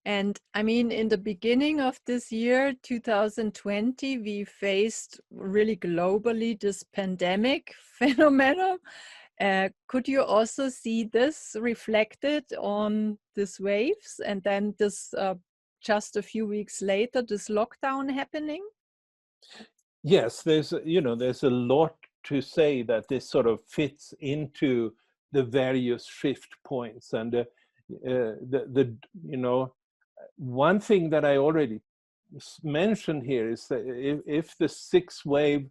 And I mean, in the beginning of this year, 2020, we faced really globally this pandemic phenomenon. Could you also see this reflected on these waves, and then this just a few weeks later, this lockdown happening? Yes, there's a lot to say that this sort of fits into the various shift points, and one thing that I already mentioned here is that if the 6th wave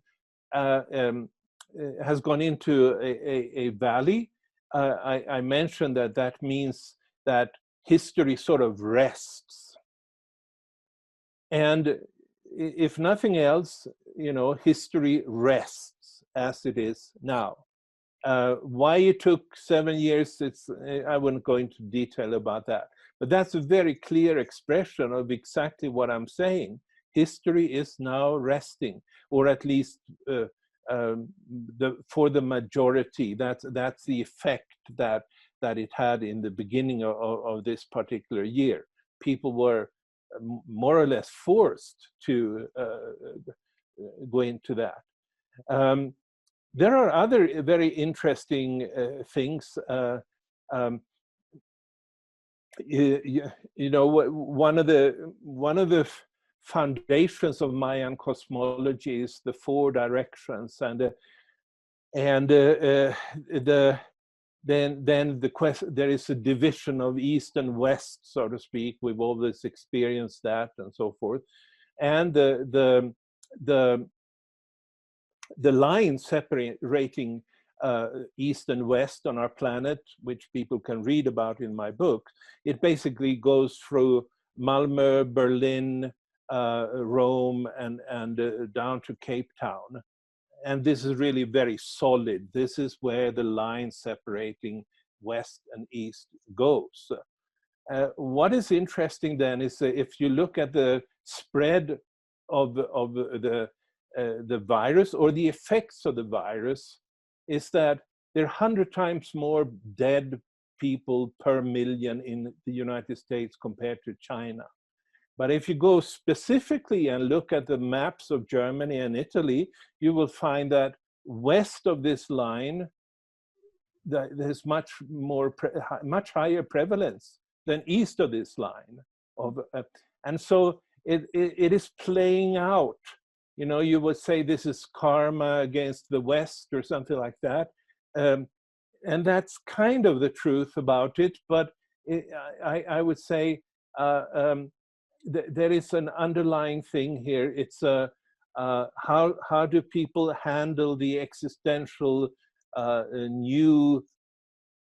has gone into a valley, I mentioned that means that history sort of rests. And if nothing else, you know, history rests as it is now. Why it took 7 years, I wouldn't go into detail about that. But that's a very clear expression of exactly what I'm saying. History is now resting, or at least for the majority. That's the effect that it had in the beginning of this particular year. People were more or less forced to go into that. There are other very interesting things. You know, one of the foundations of Mayan cosmology is the 4 directions, and the then the question, there is a division of east and west, so to speak. We've always experienced that and so forth. And the line separating east and west on our planet, which people can read about in my book, it basically goes through Malmö, Berlin, Rome, and down to Cape Town. And this is really very solid. This is where the line separating west and east goes. What is interesting then is if you look at the spread of the virus or the effects of the virus, is that there are 100 times more dead people per million in the United States compared to China. But if you go specifically and look at the maps of Germany and Italy, you will find that west of this line, there's much higher prevalence than east of this line. And so it is playing out. You know, you would say this is karma against the West or something like that. And that's kind of the truth about it. But I would say there is an underlying thing here. It's how do people handle the existential new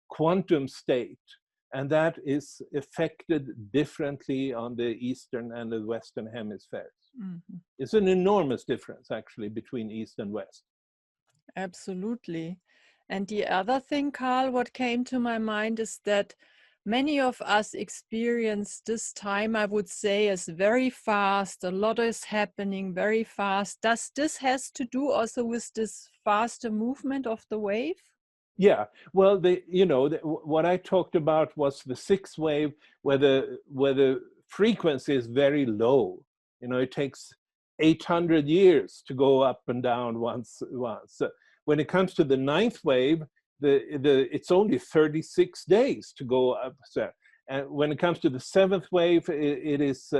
quantum state? And that is affected differently on the Eastern and the Western hemispheres. Mm-hmm. It's an enormous difference, actually, between East and West. Absolutely. And the other thing, Carl, what came to my mind is that many of us experience this time, I would say, as very fast. A lot is happening very fast. Does this has to do also with this faster movement of the wave? Yeah, well, what I talked about was the sixth wave, where the frequency is very low. You know, it takes 800 years to go up and down once. When it comes to the ninth wave, it's only 36 days to go up. And when it comes to the seventh wave, it is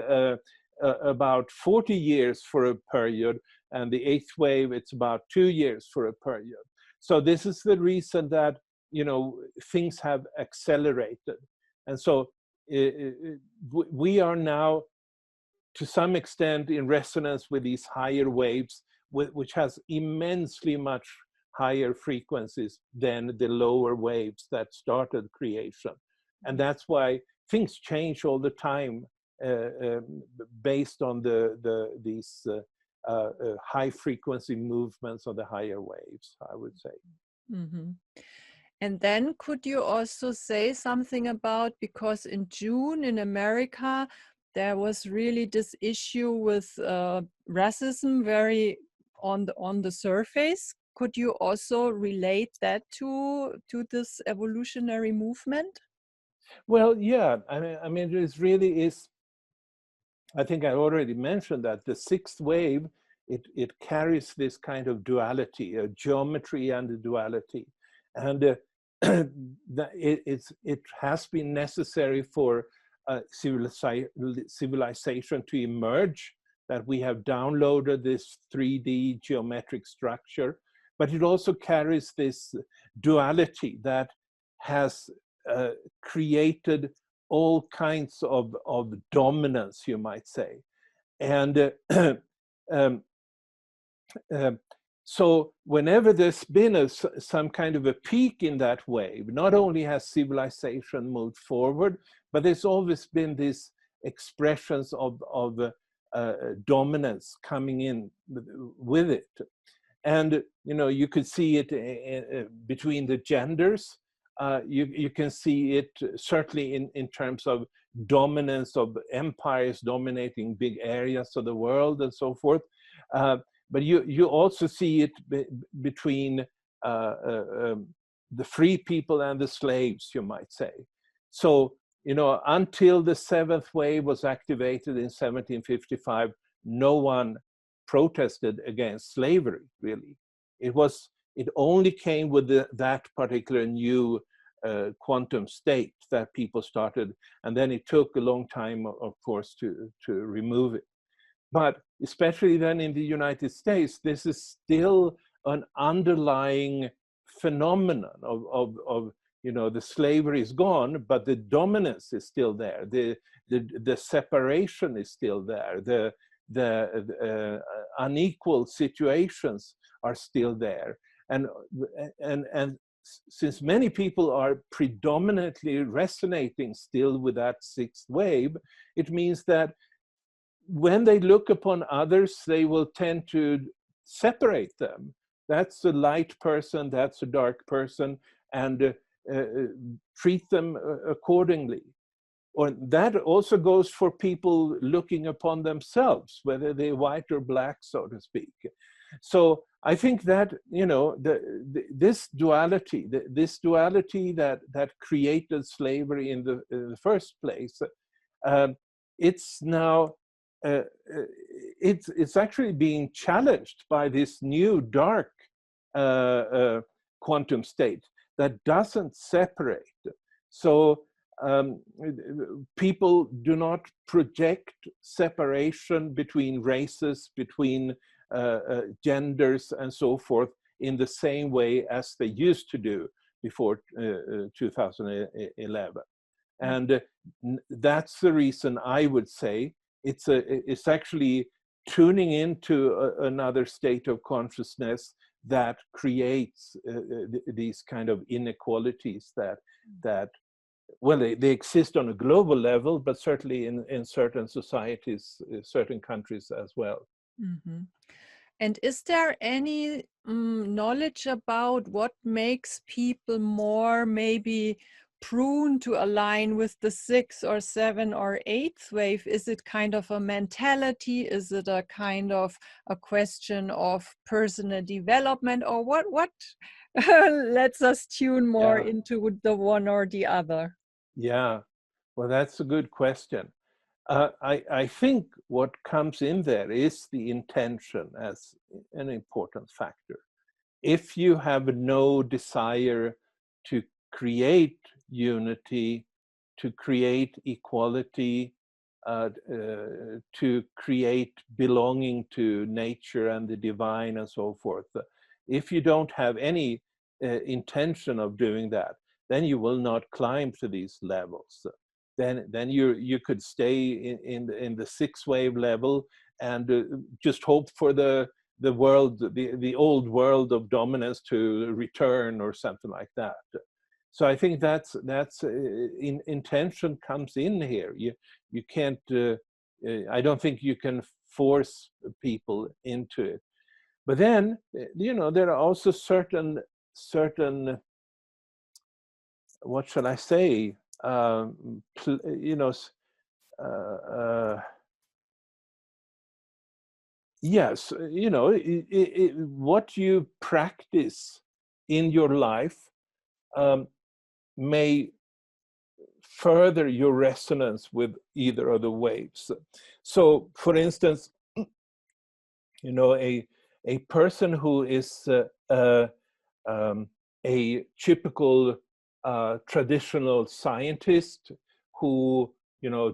about 40 years for a period, and the eighth wave, it's about 2 years for a period. So this is the reason that, you know, things have accelerated. And so we are now, to some extent, in resonance with these higher waves, which has immensely much higher frequencies than the lower waves that started creation. And that's why things change all the time based on these high frequency movements of the higher waves, I would say. Mm-hmm. And then could you also say something about, because in June in America, there was really this issue with racism very on the surface. Could you also relate that to this evolutionary movement? Well, yeah, I mean, it really is. I think I already mentioned that the sixth wave, it carries this kind of duality, a geometry and a duality. And it has been necessary for civilization to emerge, that we have downloaded this 3D geometric structure, but it also carries this duality that has created all kinds of dominance, you might say. And so whenever there's been some kind of a peak in that wave, not only has civilization moved forward, but there's always been these expressions of dominance coming in with it. And, you know, you could see it between the genders. You can see it certainly in terms of dominance of empires dominating big areas of the world and so forth. But you also see it between the free people and the slaves, you might say. So, you know, until the seventh wave was activated in 1755, no one protested against slavery, really. It only came with that particular new quantum state that people started, and then it took a long time, of course, to remove it. But especially then in the United States, this is still an underlying phenomenon of the slavery is gone, but the dominance is still there. The separation is still there. The unequal situations are still there. And since many people are predominantly resonating still with that sixth wave, it means that when they look upon others, they will tend to separate them. That's a light person, that's a dark person, and treat them accordingly. Or that also goes for people looking upon themselves, whether they're white or black, so to speak. So I think that, this duality that created slavery in the first place, it's now, it's actually being challenged by this new dark quantum state that doesn't separate. So people do not project separation between races, between genders and so forth in the same way as they used to do before 2011. And that's the reason I would say it's actually tuning into another state of consciousness that creates these kind of inequalities that well, they exist on a global level, but certainly in certain societies, certain countries as well. Mm-hmm. And is there any knowledge about what makes people more maybe prone to align with the 6th or 7th or 8th wave? Is it kind of a mentality? Is it a kind of a question of personal development, or what lets us tune more into the one or the other? Yeah, well, that's a good question. I think what comes in there is the intention as an important factor. If you have no desire to create unity, to create equality, to create belonging to nature and the divine and so forth, if you don't have any intention of doing that, then you will not climb to these levels. Then you could stay in the 6th wave level and just hope for the world, the old world of dominance to return or something like that. So I think that's intention comes in here. You can't. I don't think you can force people into it. But then there are also certain what shall I say? Yes, what you practice in your life may further your resonance with either of the waves. So, for instance, a person who is a typical traditional scientist who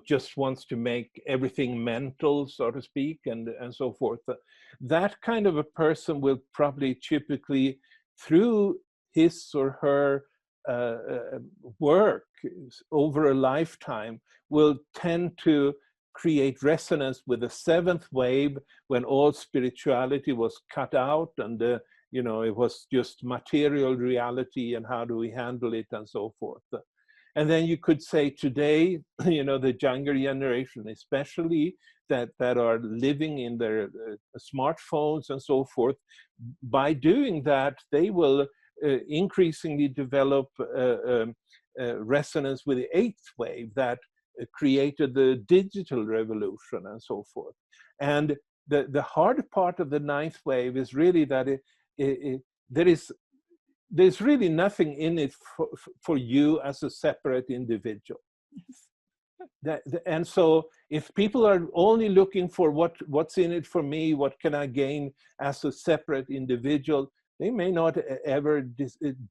just wants to make everything mental, so to speak, and so forth. That kind of a person will probably typically, through his or her work over a lifetime, will tend to create resonance with the 7th wave, when all spirituality was cut out and it was just material reality and how do we handle it and so forth. And then you could say today, the younger generation, especially that are living in their smartphones and so forth, by doing that, they will increasingly develop resonance with the 8th wave that created the digital revolution and so forth. And the hard part of the 9th wave is really that there's really nothing in it for you as a separate individual. And so if people are only looking for what's in it for me, what can I gain as a separate individual, they may not ever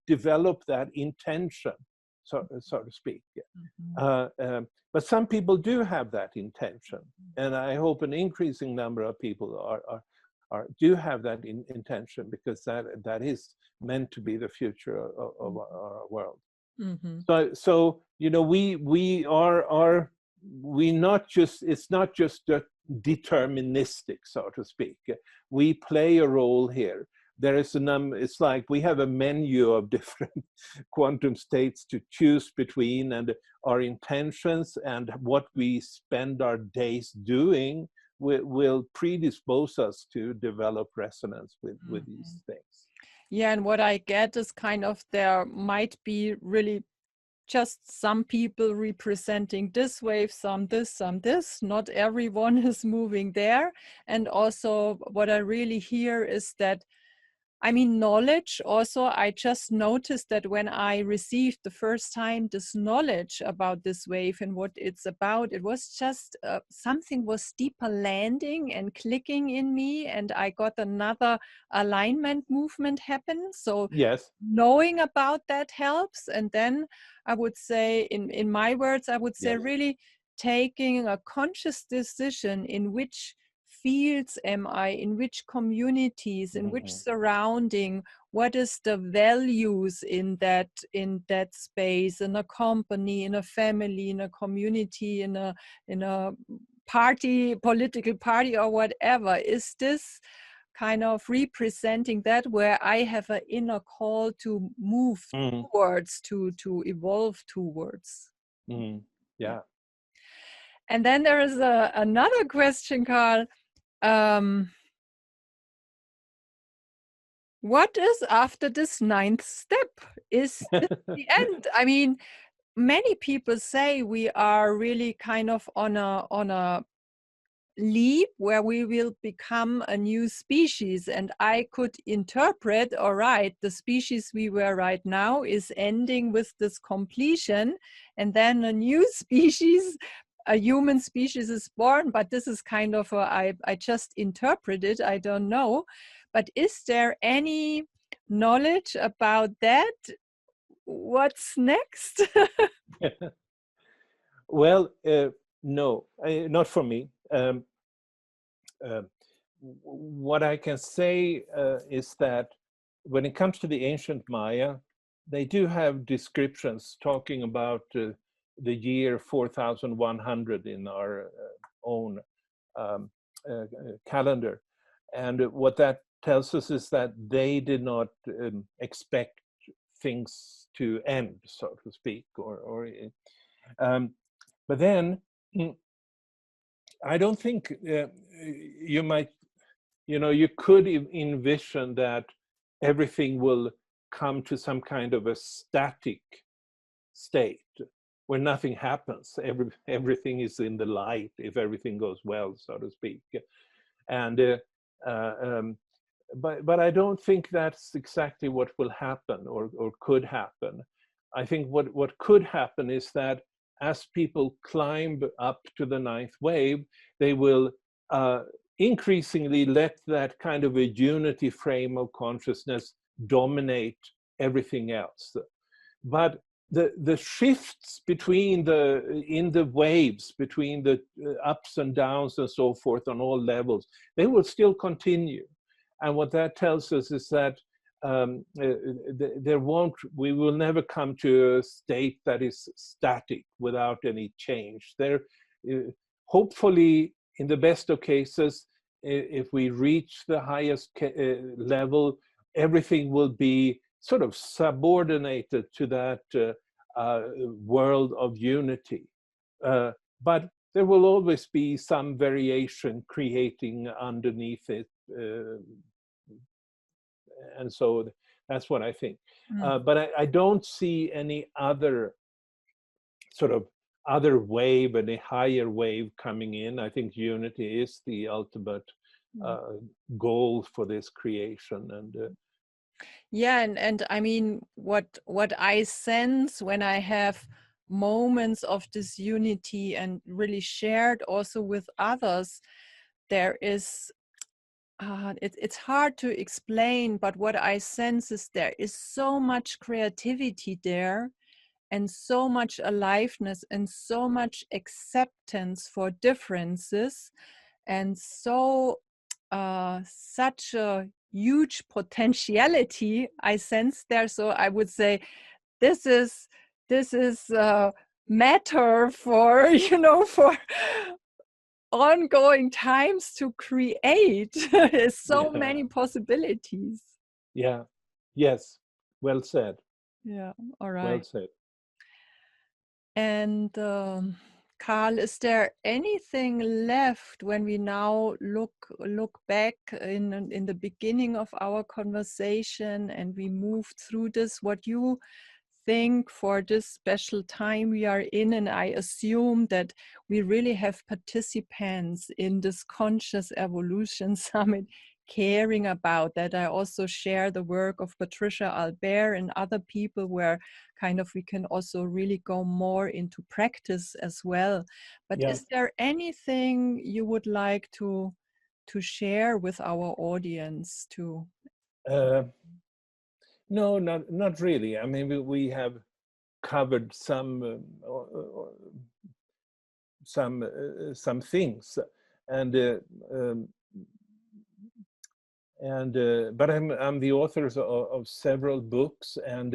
develop that intention, so to speak. Mm-hmm. But some people do have that intention, and I hope an increasing number of people do have that intention, because that is meant to be the future of our world. Mm-hmm. So we not just, it's not just deterministic, so to speak. We play a role here. There is it's like we have a menu of different quantum states to choose between, and our intentions and what we spend our days doing will predispose us to develop resonance with these things. Yeah, and what I get is kind of there might be really just some people representing this wave, some this. Not everyone is moving there. And also what I really hear is that, I mean, knowledge also, I just noticed that when I received the first time this knowledge about this wave and what it's about, it was just something was deeper landing and clicking in me, and I got another alignment movement happen. So Yes. knowing about that helps. And then I would say, in my words, I would say Yes. really taking a conscious decision in which fields am I, in which communities, in which surrounding, what is the values in that space, in a company, in a family, in a community, in a party, political party, or whatever. Is this kind of representing that, where I have an inner call to move towards, to evolve towards? Yeah. And then there is another question, Carl. What is after this 9th step? Is this the end? I mean, many people say we are really kind of on a leap where we will become a new species, and I could interpret, all right, the species we were right now is ending with this completion, and then a new species, a human species, is born. But this is kind of I just interpret it, I don't know. But is there any knowledge about that? What's next? Well, no, not for me. Uh, what I can say is that when it comes to the ancient Maya, they do have descriptions talking about the year 4100 in our own um, calendar. And what that tells us is that they did not expect things to end, so to speak, but then I don't think you might, you could envision that everything will come to some kind of a static state where nothing happens. Everything is in the light if everything goes well, so to speak. And but I don't think that's exactly what will happen or could happen. I think what could happen is that as people climb up to the 9th wave, they will increasingly let that kind of a unity frame of consciousness dominate everything else. But the shifts between in the waves, between the ups and downs and so forth on all levels, they will still continue. And what that tells us is that we will never come to a state that is static without any change. Hopefully, in the best of cases, if we reach the highest level, everything will be sort of subordinated to that world of unity. But there will always be some variation creating underneath it. And so that's what I think. But I don't see any other sort of other wave, any higher wave coming in. I think unity is the ultimate goal for this creation. And yeah, and I mean, what I sense when I have moments of this unity and really shared also with others, there is it's hard to explain, but what I sense is there is so much creativity there, and so much aliveness, and so much acceptance for differences, and so such a huge potentiality I sense there. So I would say this is this is matter for, you know, for ongoing times to create. There's so Yeah. many possibilities. Yeah. Yes. Well said. Yeah, all Well right. said. And Carl, is there anything left when we now look back in the beginning of our conversation and we moved through this, what you think for this special time we are in? And I assume that we really have participants in this Conscious Evolution Summit caring about that. I also share the work of Patricia Albert and other people where kind of we can also really go more into practice as well. But Yeah. is there anything you would like to share with our audience too? No, not really. I mean, we have covered some things, and but I'm the author of several books, and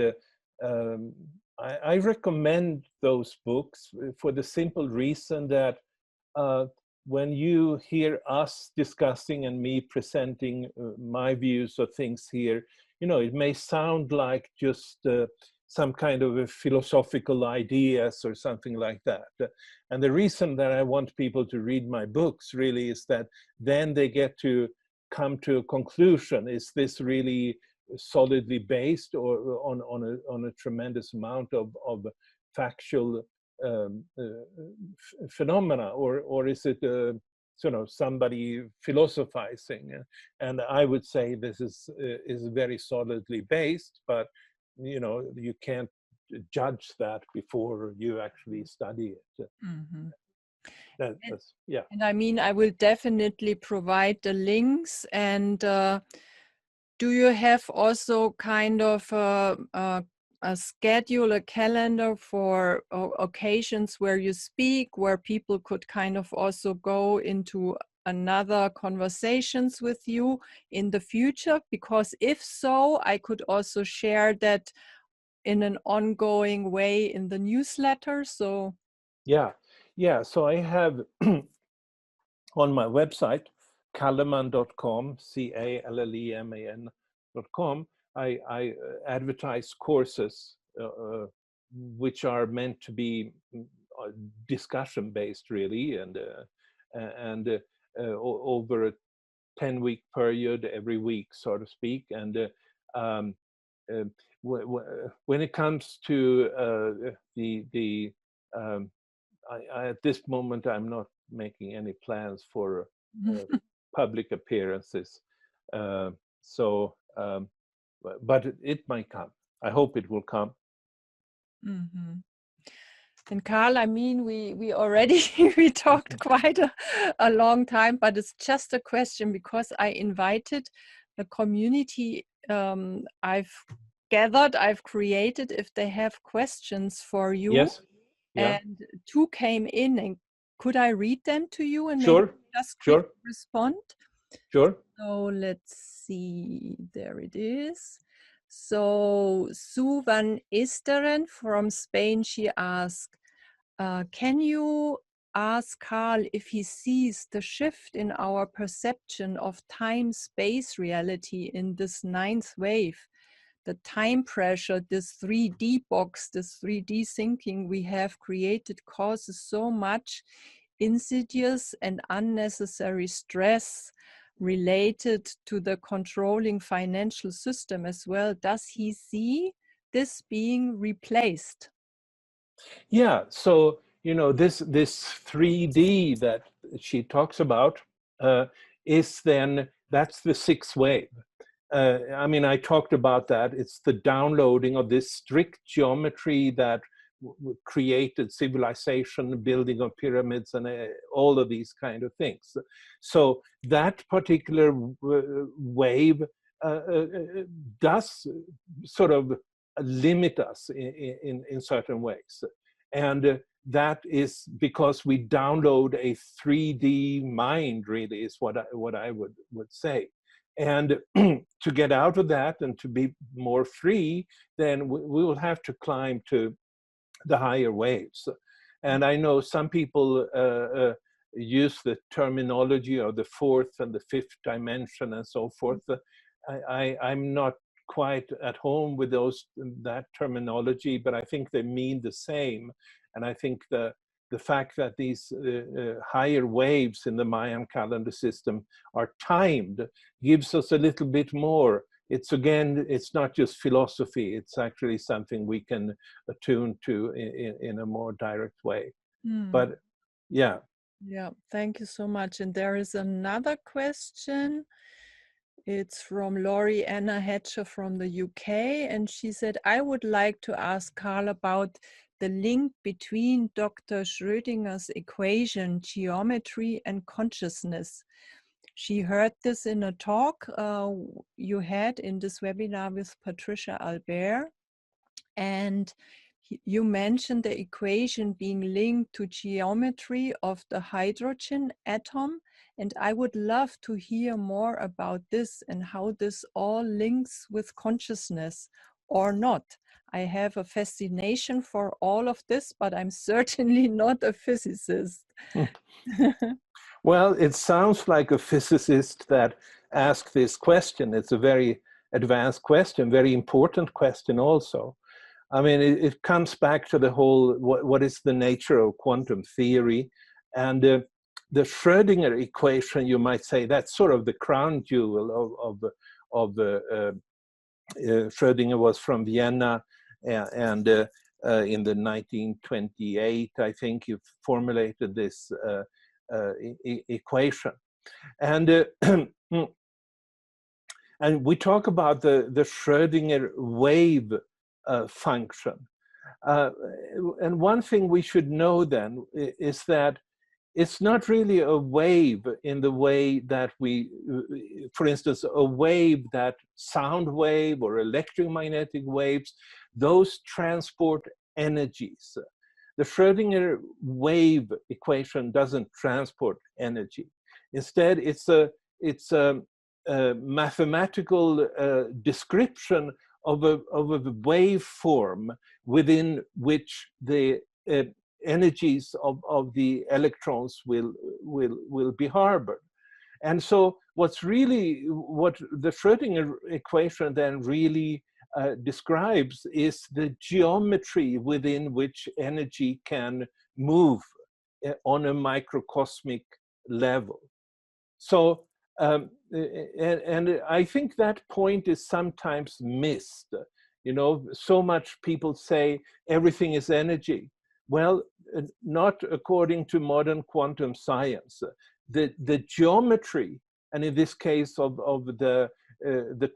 I recommend those books for the simple reason that when you hear us discussing and me presenting my views of things here, you know, it may sound like just some kind of a philosophical ideas or something like that. And the reason that I want people to read my books really is that then they get to come to a conclusion. Is this really solidly based or on a tremendous amount of factual phenomena, or is it sort of somebody philosophizing? And I would say this is very solidly based, but you know, you can't judge that before you actually study it. Mm-hmm. That's yeah. And I mean, I will definitely provide the links. And do you have also kind of a schedule, a calendar for occasions where you speak, where people could kind of also go into another conversations with you in the future? Because if so, I could also share that in an ongoing way in the newsletter. So Yeah. So I have on my website, calleman.com, calleman.com, I advertise courses which are meant to be discussion based, really, and over a 10-week period every week, so to speak. And um, uh, when it comes to the at this moment, I'm not making any plans for public appearances. Uh, so, but it might come. I hope it will come. mm-hmm. And Carl, I mean, we already we talked quite a long time, but it's just a question because I invited the community I've gathered, I've created, if they have questions for you. Yes. Yeah. And two came in, and could I read them to you and maybe Sure. just quickly Sure. respond? Sure. So let's see, there it is. So Sue Van Isteren from Spain, she asked, can you ask Carl if he sees the shift in our perception of time-space reality in this ninth wave? The time pressure, this 3D box, this 3D thinking we have created causes so much insidious and unnecessary stress related to the controlling financial system as well. Does he see this being replaced? Yeah. So you know, this 3D that she talks about is then that's the sixth wave. I mean, I talked about that. It's the downloading of this strict geometry that created civilization, building of pyramids, and all of these kind of things. So that particular wave does sort of limit us in certain ways. And that is because we download a 3D mind, really, is what I would say. And to get out of that and to be more free, then we will have to climb to the higher waves. And I know some people use the terminology of the fourth and the fifth dimension and so forth. I'm not quite at home with that terminology, but I think they mean the same. And I think the fact that these higher waves in the Mayan calendar system are timed gives us a little bit more. It's again, it's not just philosophy, it's actually something we can attune to in a more direct way. But yeah. Yeah, thank you so much. And there is another question. It's from Laurie Anna Hatcher from the UK. And she said, I would like to ask Carl about the link between Dr. Schrödinger's equation, geometry, and consciousness. She heard this in a talk you had in this webinar with Patricia Albert. And you mentioned the equation being linked to geometry of the hydrogen atom. And I would love to hear more about this and how this all links with consciousness or not. I have a fascination for all of this, but I'm certainly not a physicist. Well, it sounds like a physicist that asked this question. It's a very advanced question, very important question also. I mean, it comes back to the whole, what is the nature of quantum theory? And the Schrödinger equation, you might say, that's sort of the crown jewel of Schrödinger was from Vienna, and in the 1928, I think, he formulated this equation. And and we talk about the Schrödinger wave function. And one thing we should know then is that it's not really a wave in the way that we, for instance, a wave that sound wave or electromagnetic waves, those transport energies. The Schrödinger wave equation doesn't transport energy. Instead, it's a mathematical description of a waveform within which the energies of the electrons will be harbored. And so what the Schrödinger equation then really describes is the geometry within which energy can move on a microcosmic level. So, and I think that point is sometimes missed. You know, so much people say everything is energy. Well, not according to modern quantum science. The geometry, and in this case of the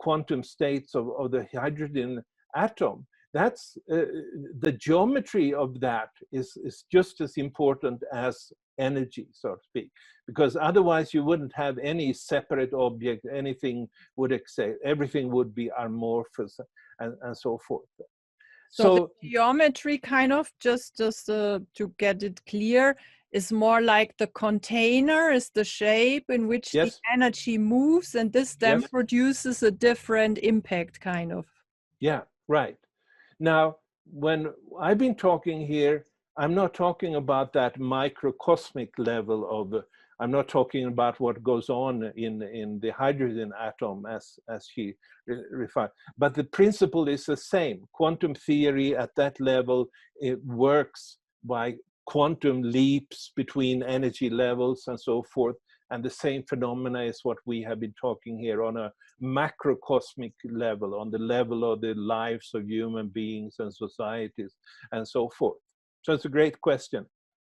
quantum states of the hydrogen atom, that's the geometry of that is just as important as energy, so to speak, because otherwise you wouldn't have any separate object, anything would excel, everything would be amorphous and so forth. So the geometry kind of, just to get it clear, is more like the container, is the shape in which the energy moves, and this then produces a different impact, kind of. Yeah, right. Now, when I've been talking here, I'm not talking about that microcosmic level of, I'm not talking about what goes on in the hydrogen atom as she refined, but the principle is the same. Quantum theory at that level, it works by quantum leaps between energy levels and so forth. And the same phenomena is what we have been talking here on a macrocosmic level, on the level of the lives of human beings and societies and so forth. So it's a great question.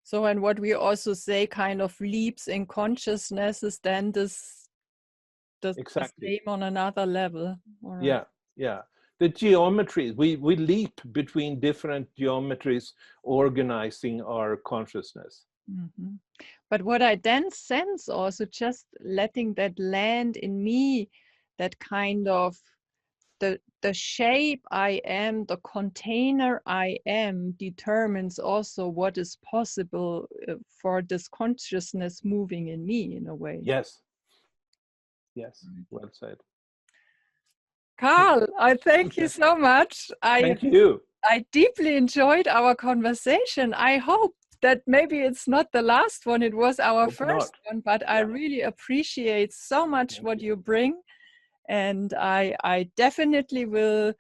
So, and what we also say kind of leaps in consciousness is then this, the same on another level. Yeah, yeah. The geometries, we leap between different geometries organizing our consciousness. Mm-hmm. But what I then sense also, just letting that land in me, that kind of the shape I am, the container I am, determines also what is possible for this consciousness moving in me, in a way. Yes. Yes, well said. Carl, I thank you so much. Thank you. I deeply enjoyed our conversation. I hope that maybe it's not the last one, it was our Hope first not. one, but I Yeah. really appreciate so much Thank what you. you bring. And I definitely will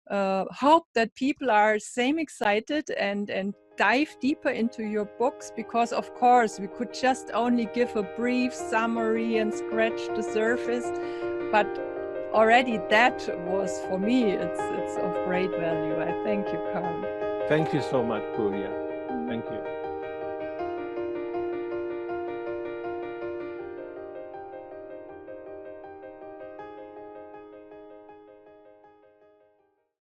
hope that people are same excited and dive deeper into your books, because of course we could just only give a brief summary and scratch the surface, but already that was, for me, it's of great value. I thank you, Carl. Thank you so much, Puria. Thank you.